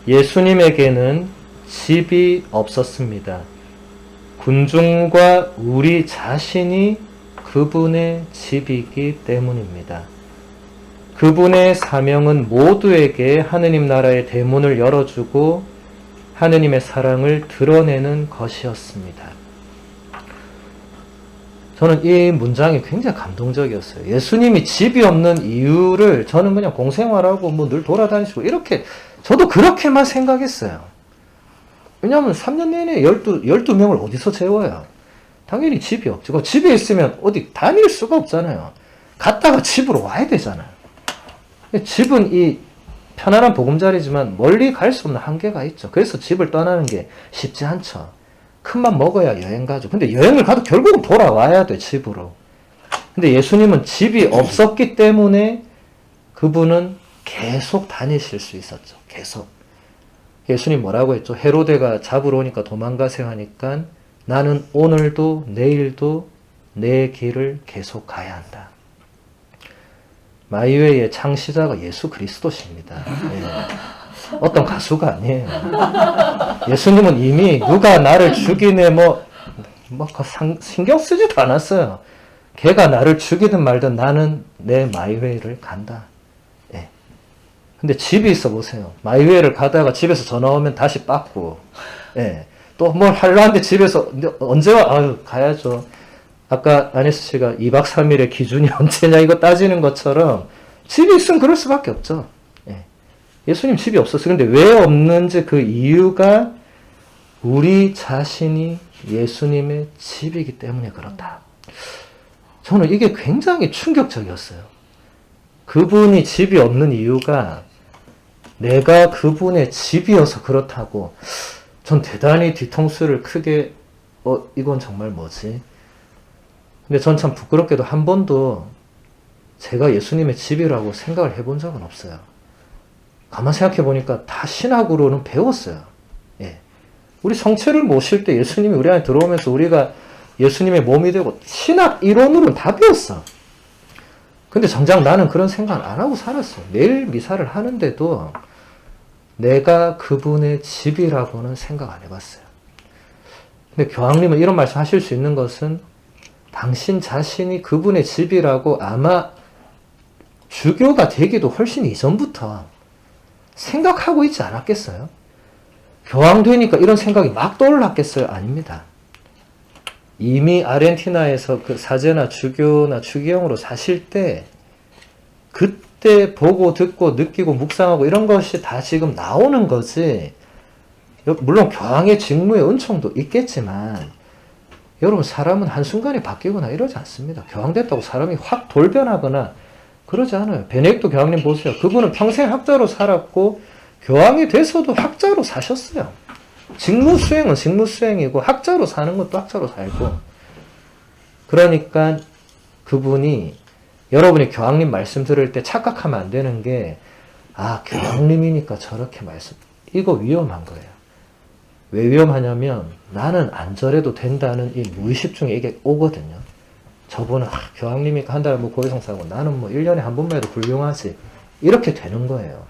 예수님에게는 집이 없었습니다. 군중과 우리 자신이 그분의 집이기 때문입니다. 그분의 사명은 모두에게 하느님 나라의 대문을 열어주고 하느님의 사랑을 드러내는 것이었습니다. 저는 이 문장이 굉장히 감동적이었어요. 예수님이 집이 없는 이유를 저는 그냥 공생활하고 뭐 늘 돌아다니시고 이렇게 저도 그렇게만 생각했어요. 왜냐하면 3년 내내 12명을 어디서 재워요? 당연히 집이 없죠. 집에 있으면 어디 다닐 수가 없잖아요. 갔다가 집으로 와야 되잖아요. 집은 이 편안한 보금자리지만 멀리 갈 수 없는 한계가 있죠. 그래서 집을 떠나는 게 쉽지 않죠. 큰맘 먹어야 여행 가죠. 근데 여행을 가도 결국은 돌아와야 돼, 집으로. 근데 예수님은 집이 없었기 때문에 그분은 계속 다니실 수 있었죠. 계속. 예수님 뭐라고 했죠? 헤로데가 잡으러 오니까 도망가세요 하니까 나는 오늘도 내일도 내 길을 계속 가야 한다. 마이웨이의 창시자가 예수 그리스도십니다. 예. 어떤 가수가 아니에요. 예수님은 이미 누가 나를 죽이네 신경 쓰지도 않았어요. 걔가 나를 죽이든 말든 나는 내 마이웨이를 간다. 예. 근데 집이 있어 보세요. 마이웨이를 가다가 집에서 전화 오면 다시 빠꾸. 예. 또 뭘 하려는데 집에서 언제 와? 아유, 가야죠. 아까 안혜수 씨가 2박 3일의 기준이 언제냐 이거 따지는 것처럼 집이 있으면 그럴 수밖에 없죠. 예. 예수님 집이 없었어요. 근데 왜 없는지 그 이유가 우리 자신이 예수님의 집이기 때문에 그렇다. 저는 이게 굉장히 충격적이었어요. 그분이 집이 없는 이유가 내가 그분의 집이어서 그렇다고 전 대단히 뒤통수를 크게 이건 정말 뭐지? 근데 전 참 부끄럽게도 한 번도 제가 예수님의 집이라고 생각을 해본 적은 없어요. 가만 생각해 보니까 다 신학으로는 배웠어요. 예. 우리 성체를 모실 때 예수님이 우리 안에 들어오면서 우리가 예수님의 몸이 되고 신학 이론으로는 다 배웠어. 근데 정작 나는 그런 생각 안 하고 살았어. 매일 미사를 하는데도 내가 그분의 집이라고는 생각 안 해봤어요. 근데 교황님은 이런 말씀 하실 수 있는 것은 당신 자신이 그분의 집이라고 아마 주교가 되기도 훨씬 이전부터 생각하고 있지 않았겠어요? 교황 되니까 이런 생각이 막 떠올랐겠어요? 아닙니다. 이미 아르헨티나에서 그 사제나 주교나 추기경으로 사실 때 그때 보고 듣고 느끼고 묵상하고 이런 것이 다 지금 나오는 거지. 물론 교황의 직무의 은총도 있겠지만 여러분 사람은 한순간에 바뀌거나 이러지 않습니다. 교황 됐다고 사람이 확 돌변하거나 그러지 않아요. 베네딕토 교황님 보세요. 그분은 평생 학자로 살았고 교황이 돼서도 학자로 사셨어요. 직무 수행은 직무 수행이고 학자로 사는 것도 학자로 살고. 그러니까 그분이 여러분이 교황님 말씀 들을 때 착각하면 안 되는 게 교황님이니까 저렇게 말씀. 이거 위험한 거예요. 왜 위험하냐면 나는 안 저래도 된다는 이 무의식 중에 이게 오거든요. 저분은 교황님이니까 한 달에 뭐 고해성 사고 나는 뭐 1년에 한 번만 해도 훌륭하지. 이렇게 되는 거예요.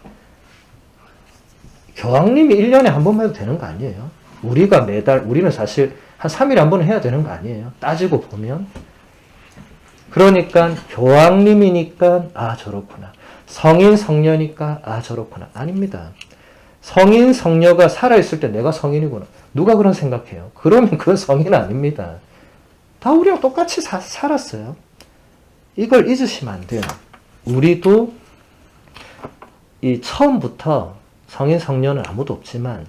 교황님이 1년에 한 번만 해도 되는 거 아니에요? 우리가 매달, 우리는 사실 한 3일에 한 번은 해야 되는 거 아니에요? 따지고 보면. 그러니까 교황님이니까 저렇구나. 성인 성녀니까 저렇구나. 아닙니다. 성인 성녀가 살아있을 때 내가 성인이구나. 누가 그런 생각해요? 그러면 그건 성인 아닙니다. 다 우리랑 똑같이 살았어요. 이걸 잊으시면 안 돼요. 우리도 이 처음부터 성인 성녀는 아무도 없지만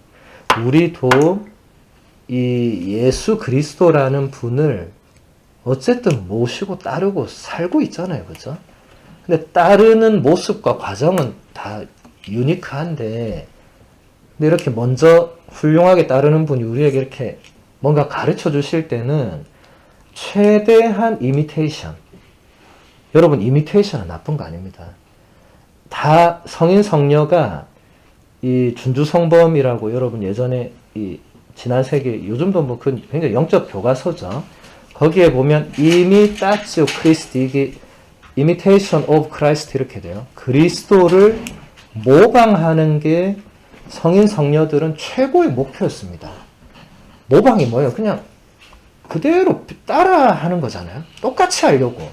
우리도 이 예수 그리스도라는 분을 어쨌든 모시고 따르고 살고 있잖아요. 그죠? 근데 따르는 모습과 과정은 다 유니크한데 근데 이렇게 먼저 훌륭하게 따르는 분이 우리에게 이렇게 뭔가 가르쳐 주실 때는 최대한 이미테이션. 여러분 이미테이션은 나쁜 거 아닙니다. 다 성인 성녀가 이 준주성범이라고 여러분 예전에 이 지난 세기 요즘도 뭐 그 굉장히 영적 교과서죠. 거기에 보면 이미타치오 크리스티 이게 imitation of Christ 이렇게 돼요. 그리스도를 모방하는 게 성인 성녀들은 최고의 목표였습니다. 모방이 뭐예요? 그냥 그대로 따라하는 거잖아요. 똑같이 하려고.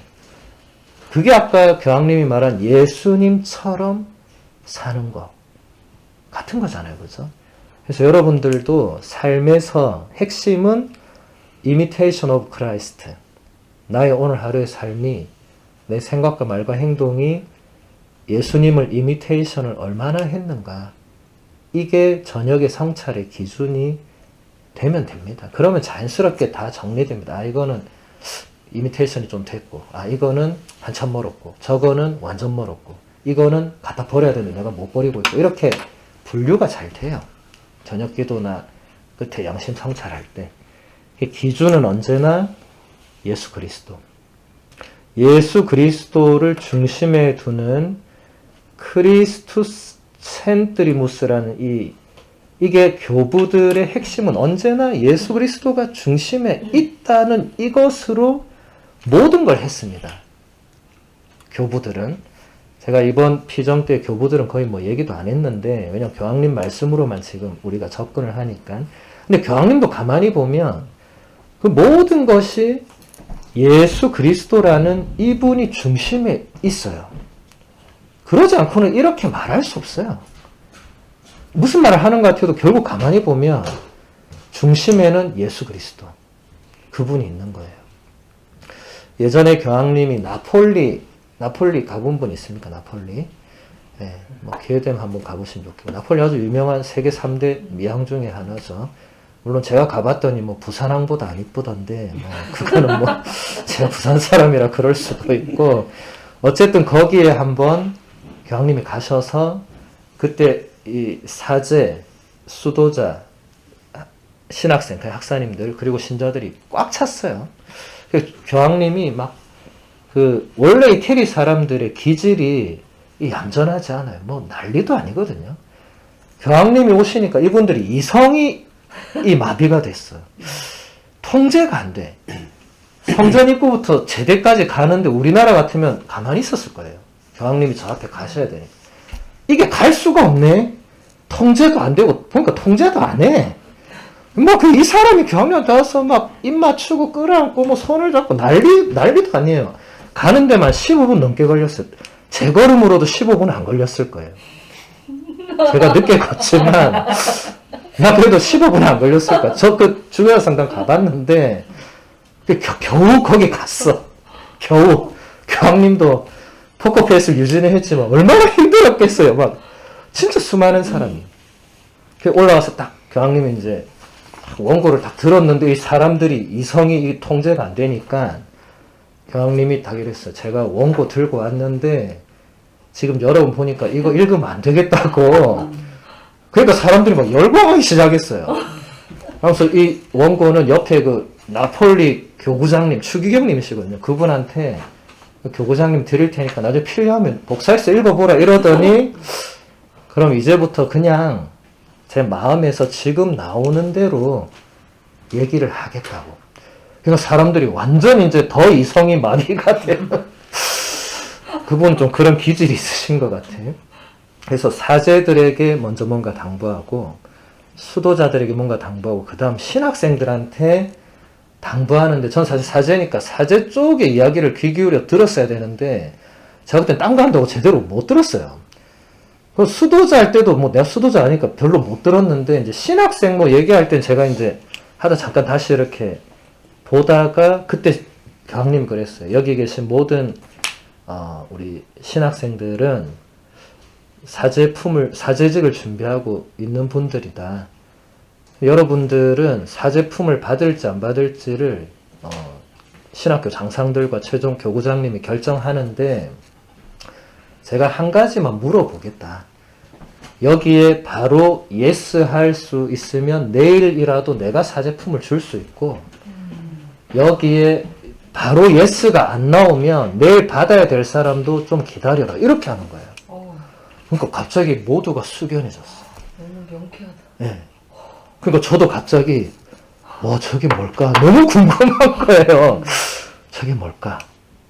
그게 아까 교황님이 말한 예수님처럼 사는 것 같은 거잖아요. 그죠? 그래서 여러분들도 삶에서 핵심은 imitation of Christ. 나의 오늘 하루의 삶이 내 생각과 말과 행동이 예수님을 imitation을 얼마나 했는가. 이게 저녁의 성찰의 기준이 되면 됩니다. 그러면 자연스럽게 다 정리됩니다. 이거는 imitation이 좀 됐고, 이거는 한참 멀었고, 저거는 완전 멀었고, 이거는 갖다 버려야 되는데 내가 못 버리고 있고, 이렇게 분류가 잘 돼요. 저녁 기도나 끝에 양심 성찰할 때. 기준은 언제나 예수 그리스도. 예수 그리스도를 중심에 두는 크리스투스 센트리무스라는 이게 교부들의 핵심은 언제나 예수 그리스도가 중심에 있다는 이것으로 모든 걸 했습니다. 교부들은. 제가 이번 피정 때 교부들은 거의 뭐 얘기도 안 했는데, 왜냐면 교황님 말씀으로만 지금 우리가 접근을 하니까. 근데 교황님도 가만히 보면 그 모든 것이 예수 그리스도라는 이분이 중심에 있어요. 그러지 않고는 이렇게 말할 수 없어요. 무슨 말을 하는 것 같아도 결국 가만히 보면 중심에는 예수 그리스도, 그분이 있는 거예요. 예전에 교황님이 나폴리 가본 분 있습니까? 나폴리. 네, 뭐 기회 되면 한번 가보시면 좋겠고, 나폴리 아주 유명한 세계 3대 미항 중에 하나죠. 물론 제가 가봤더니 뭐 부산항보다 안 이쁘던데, 뭐 그거는 뭐 제가 부산 사람이라 그럴 수도 있고, 어쨌든 거기에 한번 교황님이 가셔서 그때 이 사제, 수도자, 신학생, 학사님들 그리고 신자들이 꽉 찼어요. 교황님이 막 원래 이태리 사람들의 기질이 얌전하지 않아요. 뭐 난리도 아니거든요. 교황님이 오시니까 이분들이 이성이 마비가 됐어요. 통제가 안 돼. 성전 입구부터 제대까지 가는데 우리나라 같으면 가만히 있었을 거예요. 교황님이 저 앞에 가셔야 되니까. 이게 갈 수가 없네. 통제도 안 되고, 보니까 통제도 안 해. 이 사람이 교황님한테 와서 막 입 맞추고 끌어안고 뭐 손을 잡고 난리도 아니에요. 가는 데만 15분 넘게 걸렸어요. 제 걸음으로도 15분 안 걸렸을 거예요. 제가 늦게 걷지만, 나 그래도 15분 안 걸렸을 거야. 저 주변 상담 가봤는데, 겨우 거기 갔어. 겨우. 교황님도 포커페이스를 유지는 했지만, 얼마나 힘들었겠어요. 막, 진짜 수많은 사람이. 올라와서 딱, 교황님이 이제, 원고를 딱 들었는데, 이 사람들이, 이성이 통제가 안 되니까, 교황님이 딱 이랬어요. 제가 원고 들고 왔는데, 지금 여러분 보니까 이거 읽으면 안 되겠다고. 그러니까 사람들이 막 열광하기 시작했어요. 그래서 이 원고는 옆에 나폴리 교구장님, 추기경님이시거든요. 그분한테 교구장님 드릴 테니까 나중에 필요하면 복사해서 읽어보라 이러더니, 그럼 이제부터 그냥 제 마음에서 지금 나오는 대로 얘기를 하겠다고. 그러니까 사람들이 완전 이제 더 이성이 마비가 되는, 그분 좀 그런 기질이 있으신 것 같아요. 그래서 사제들에게 먼저 뭔가 당부하고, 수도자들에게 뭔가 당부하고, 그 다음 신학생들한테 당부하는데, 전 사실 사제니까 사제 쪽의 이야기를 귀 기울여 들었어야 되는데, 제가 그때 딴 거 한다고 제대로 못 들었어요. 수도자 할 때도 내가 수도자 하니까 별로 못 들었는데, 이제 신학생 얘기할 땐 제가 이제 하다 잠깐 다시 이렇게 보다가, 그때 교황님이 그랬어요. 여기 계신 모든 우리 신학생들은 사제직을 준비하고 있는 분들이다. 여러분들은 사제품을 받을지 안 받을지를 신학교 장상들과 최종 교구장님이 결정하는데, 제가 한 가지만 물어보겠다. 여기에 바로 예스 할 수 있으면 내일이라도 내가 사제품을 줄 수 있고, 여기에 바로 예스가 안 나오면 내일 받아야 될 사람도 좀 기다려라. 이렇게 하는 거예요. 그러니까 갑자기 모두가 숙연해졌어. 너무 명쾌하다. 네. 그러니까 저도 갑자기 저게 뭘까? 너무 궁금한 거예요. 저게 뭘까?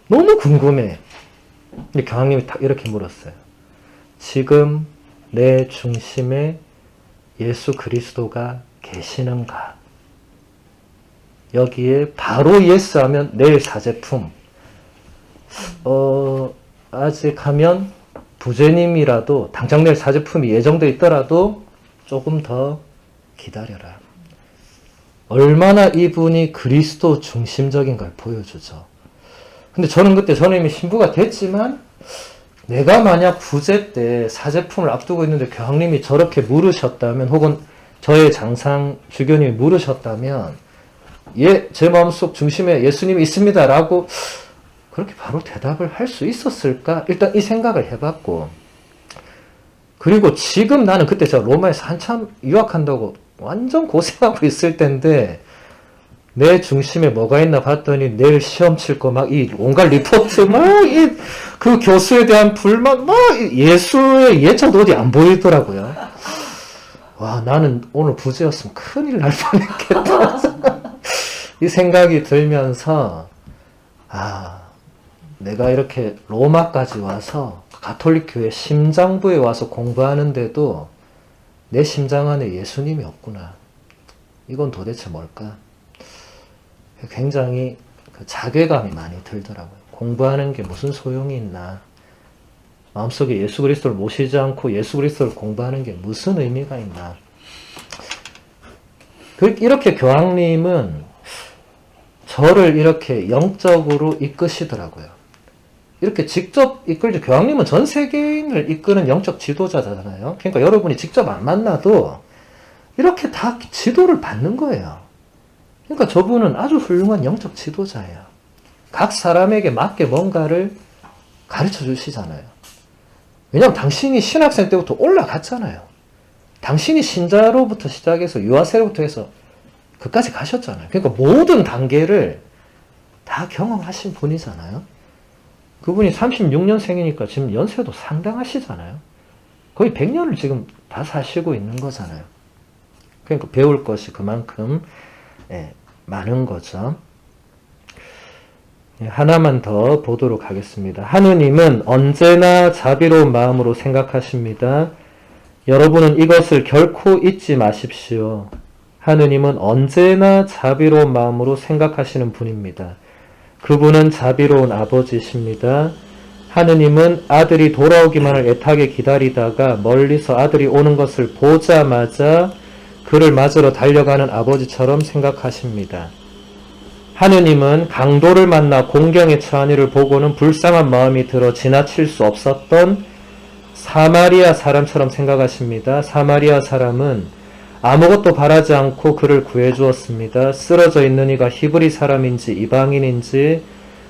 너무 궁금해. 근데 교황님이 딱 이렇게 물었어요. 지금 내 중심에 예수 그리스도가 계시는가? 여기에 바로 예스 하면 내일 사제품. 아직 하면 부제님이라도 당장 내일 사제품이 예정되어 있더라도 조금 더 기다려라. 얼마나 이분이 그리스도 중심적인 걸 보여주죠. 근데 저는 그때 저는 이미 신부가 됐지만, 내가 만약 부제 때 사제품을 앞두고 있는데 교황님이 저렇게 물으셨다면, 혹은 저의 장상 주교님이 물으셨다면, 제 마음속 중심에 예수님이 있습니다 라고 그렇게 바로 대답을 할 수 있었을까? 일단 이 생각을 해봤고, 그리고 지금 나는 그때 제가 로마에서 한참 유학한다고 완전 고생하고 있을 텐데, 내 중심에 뭐가 있나 봤더니 내일 시험 칠 거 온갖 리포트 그 교수에 대한 불만 예수의 예자도 어디 안 보이더라고요. 와, 나는 오늘 부재였으면 큰일 날 뻔했겠다. 이 생각이 들면서, 내가 이렇게 로마까지 와서 가톨릭 교회 심장부에 와서 공부하는데도 내 심장 안에 예수님이 없구나. 이건 도대체 뭘까? 굉장히 그 자괴감이 많이 들더라고요. 공부하는 게 무슨 소용이 있나. 마음속에 예수 그리스도를 모시지 않고 예수 그리스도를 공부하는 게 무슨 의미가 있나. 이렇게 교황님은 저를 이렇게 영적으로 이끄시더라고요. 이렇게 직접 이끌죠. 교황님은 전 세계인을 이끄는 영적 지도자잖아요. 그러니까 여러분이 직접 안 만나도 이렇게 다 지도를 받는 거예요. 그러니까 저분은 아주 훌륭한 영적 지도자예요. 각 사람에게 맞게 뭔가를 가르쳐 주시잖아요. 왜냐하면 당신이 신학생 때부터 올라갔잖아요. 당신이 신자로부터 시작해서 유아세로부터 해서 그까지 가셨잖아요. 그러니까 모든 단계를 다 경험하신 분이잖아요. 그분이 36년생이니까 지금 연세도 상당하시잖아요. 거의 100년을 지금 다 사시고 있는 거잖아요. 그러니까 배울 것이 그만큼 많은 거죠. 하나만 더 보도록 하겠습니다. 하느님은 언제나 자비로운 마음으로 생각하십니다. 여러분은 이것을 결코 잊지 마십시오. 하느님은 언제나 자비로운 마음으로 생각하시는 분입니다. 그분은 자비로운 아버지십니다. 하느님은 아들이 돌아오기만을 애타게 기다리다가 멀리서 아들이 오는 것을 보자마자 그를 맞으러 달려가는 아버지처럼 생각하십니다. 하느님은 강도를 만나 공경에 처한 이를 보고는 불쌍한 마음이 들어 지나칠 수 없었던 사마리아 사람처럼 생각하십니다. 사마리아 사람은 아무것도 바라지 않고 그를 구해주었습니다. 쓰러져 있는 이가 히브리 사람인지 이방인인지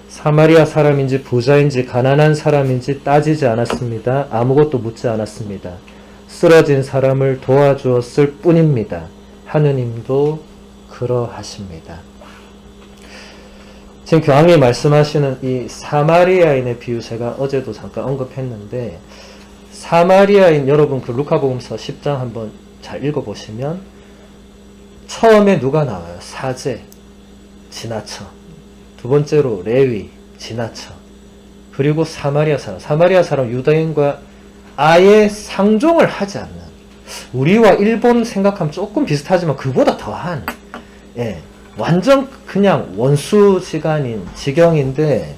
사마리아 사람인지 부자인지 가난한 사람인지 따지지 않았습니다. 아무것도 묻지 않았습니다. 쓰러진 사람을 도와주었을 뿐입니다. 하느님도 그러하십니다. 지금 교황이 말씀하시는 이 사마리아인의 비유 제가 어제도 잠깐 언급했는데 사마리아인 여러분 그 루카복음서 10장 한번 잘 읽어보시면 처음에 누가 나와요? 사제, 지나쳐. 두 번째로 레위, 지나쳐. 그리고 사마리아 사람. 사마리아 사람 유다인과 아예 상종을 하지 않는 우리와 일본 생각하면 조금 비슷하지만 그보다 더한 완전 그냥 원수지간인 지경인데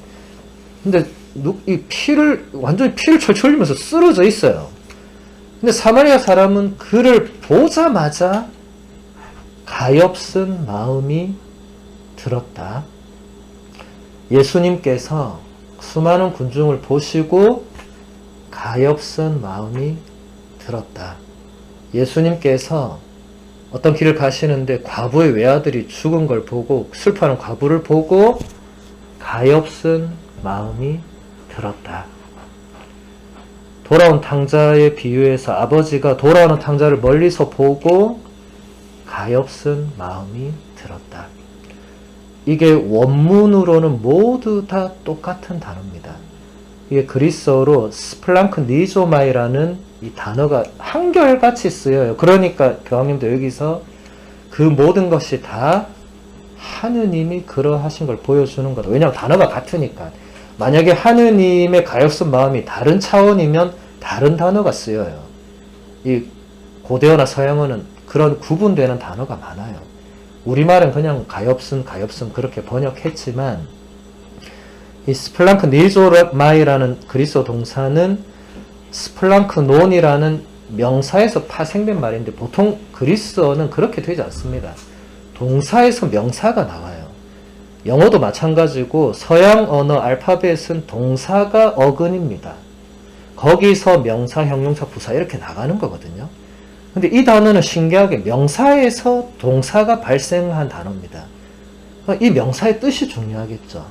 근데 완전히 피를 철철 흘리면서 쓰러져 있어요. 근데 사마리아 사람은 그를 보자마자 가엾은 마음이 들었다. 예수님께서 수많은 군중을 보시고 가엾은 마음이 들었다. 예수님께서 어떤 길을 가시는데 과부의 외아들이 죽은 걸 보고 슬퍼하는 과부를 보고 가엾은 마음이 들었다. 돌아온 탕자의 비유에서 아버지가 돌아오는 탕자를 멀리서 보고 가엾은 마음이 들었다. 이게 원문으로는 모두 다 똑같은 단어입니다. 이게 그리스어로 스플랑크니조마이라는 이 단어가 한결같이 쓰여요. 그러니까 교황님도 여기서 그 모든 것이 다 하느님이 그러하신 걸 보여주는 거다. 왜냐하면 단어가 같으니까. 만약에 하느님의 가엾은 마음이 다른 차원이면 다른 단어가 쓰여요. 이 고대어나 서양어는 그런 구분되는 단어가 많아요. 우리말은 그냥 가엾은 그렇게 번역했지만 이 스플랑크니조마이라는 그리스어 동사는 스플랑크논이라는 명사에서 파생된 말인데 보통 그리스어는 그렇게 되지 않습니다. 동사에서 명사가 나와요. 영어도 마찬가지고 서양 언어 알파벳은 동사가 어근입니다. 거기서 명사, 형용사, 부사 이렇게 나가는 거거든요. 근데 이 단어는 신기하게 명사에서 동사가 발생한 단어입니다. 이 명사의 뜻이 중요하겠죠.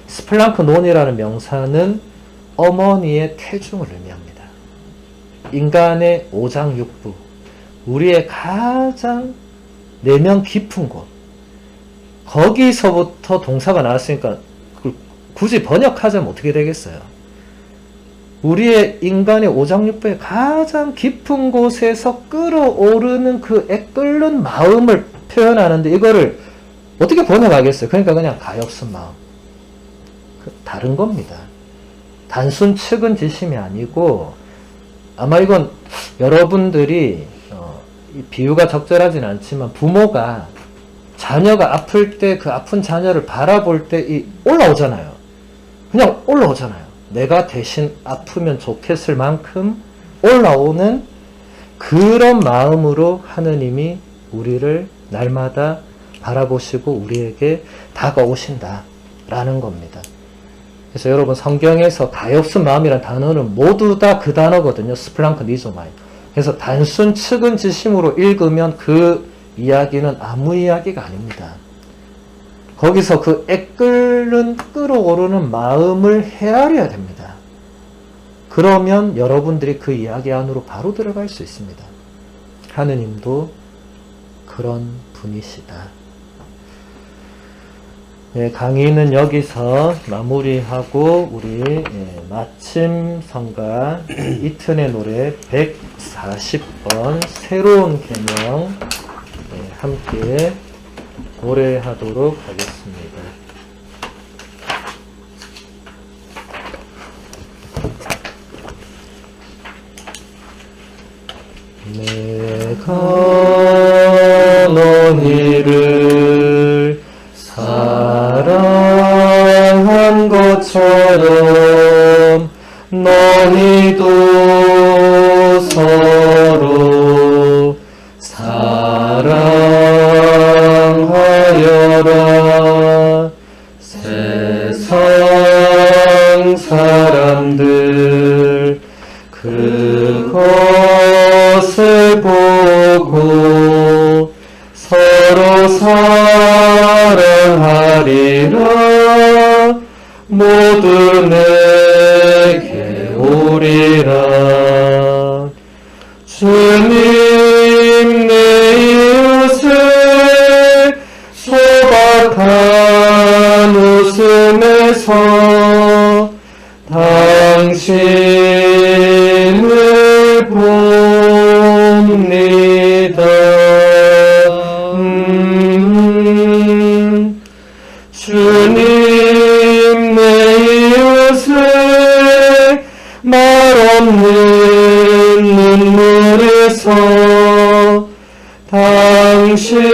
스플랑크논이라는 명사는 어머니의 태중을 의미합니다. 인간의 오장육부, 우리의 가장 내면 깊은 곳, 거기서부터 동사가 나왔으니까 굳이 번역하자면 어떻게 되겠어요? 우리의 인간의 오장육부의 가장 깊은 곳에서 끌어오르는 그 애끓는 마음을 표현하는데 이거를 어떻게 번역하겠어요? 그러니까 그냥 가엾은 마음. 다른 겁니다. 단순 측은지심이 아니고 아마 이건 여러분들이 이 비유가 적절하진 않지만 부모가 자녀가 아플 때 그 아픈 자녀를 바라볼 때 올라오잖아요. 그냥 올라오잖아요. 내가 대신 아프면 좋겠을 만큼 올라오는 그런 마음으로 하느님이 우리를 날마다 바라보시고 우리에게 다가오신다라는 겁니다. 그래서 여러분 성경에서 가엾은 마음이라는 단어는 모두 다 그 단어거든요. 스플랑크 니조마이. 그래서 단순 측은지심으로 읽으면 그 이야기는 아무 이야기가 아닙니다. 거기서 그 끌어오르는 마음을 헤아려야 됩니다. 그러면 여러분들이 그 이야기 안으로 바로 들어갈 수 있습니다. 하느님도 그런 분이시다. 네, 강의는 여기서 마무리하고 우리 마침 성가 이튼의 노래 140번 새로운 계명 함께 노래하도록 하겠습니다. 내가 너희를 사랑한 것처럼 너희도 서로 사랑하여라. 세상 사람들 그것을 보고 서로 사랑하리라. 모두 내게 오리라. 주님 내 이웃을 소박한 웃음에서 당신을 봅니다. 주님 내 이웃을 말없는 눈물에서 당신을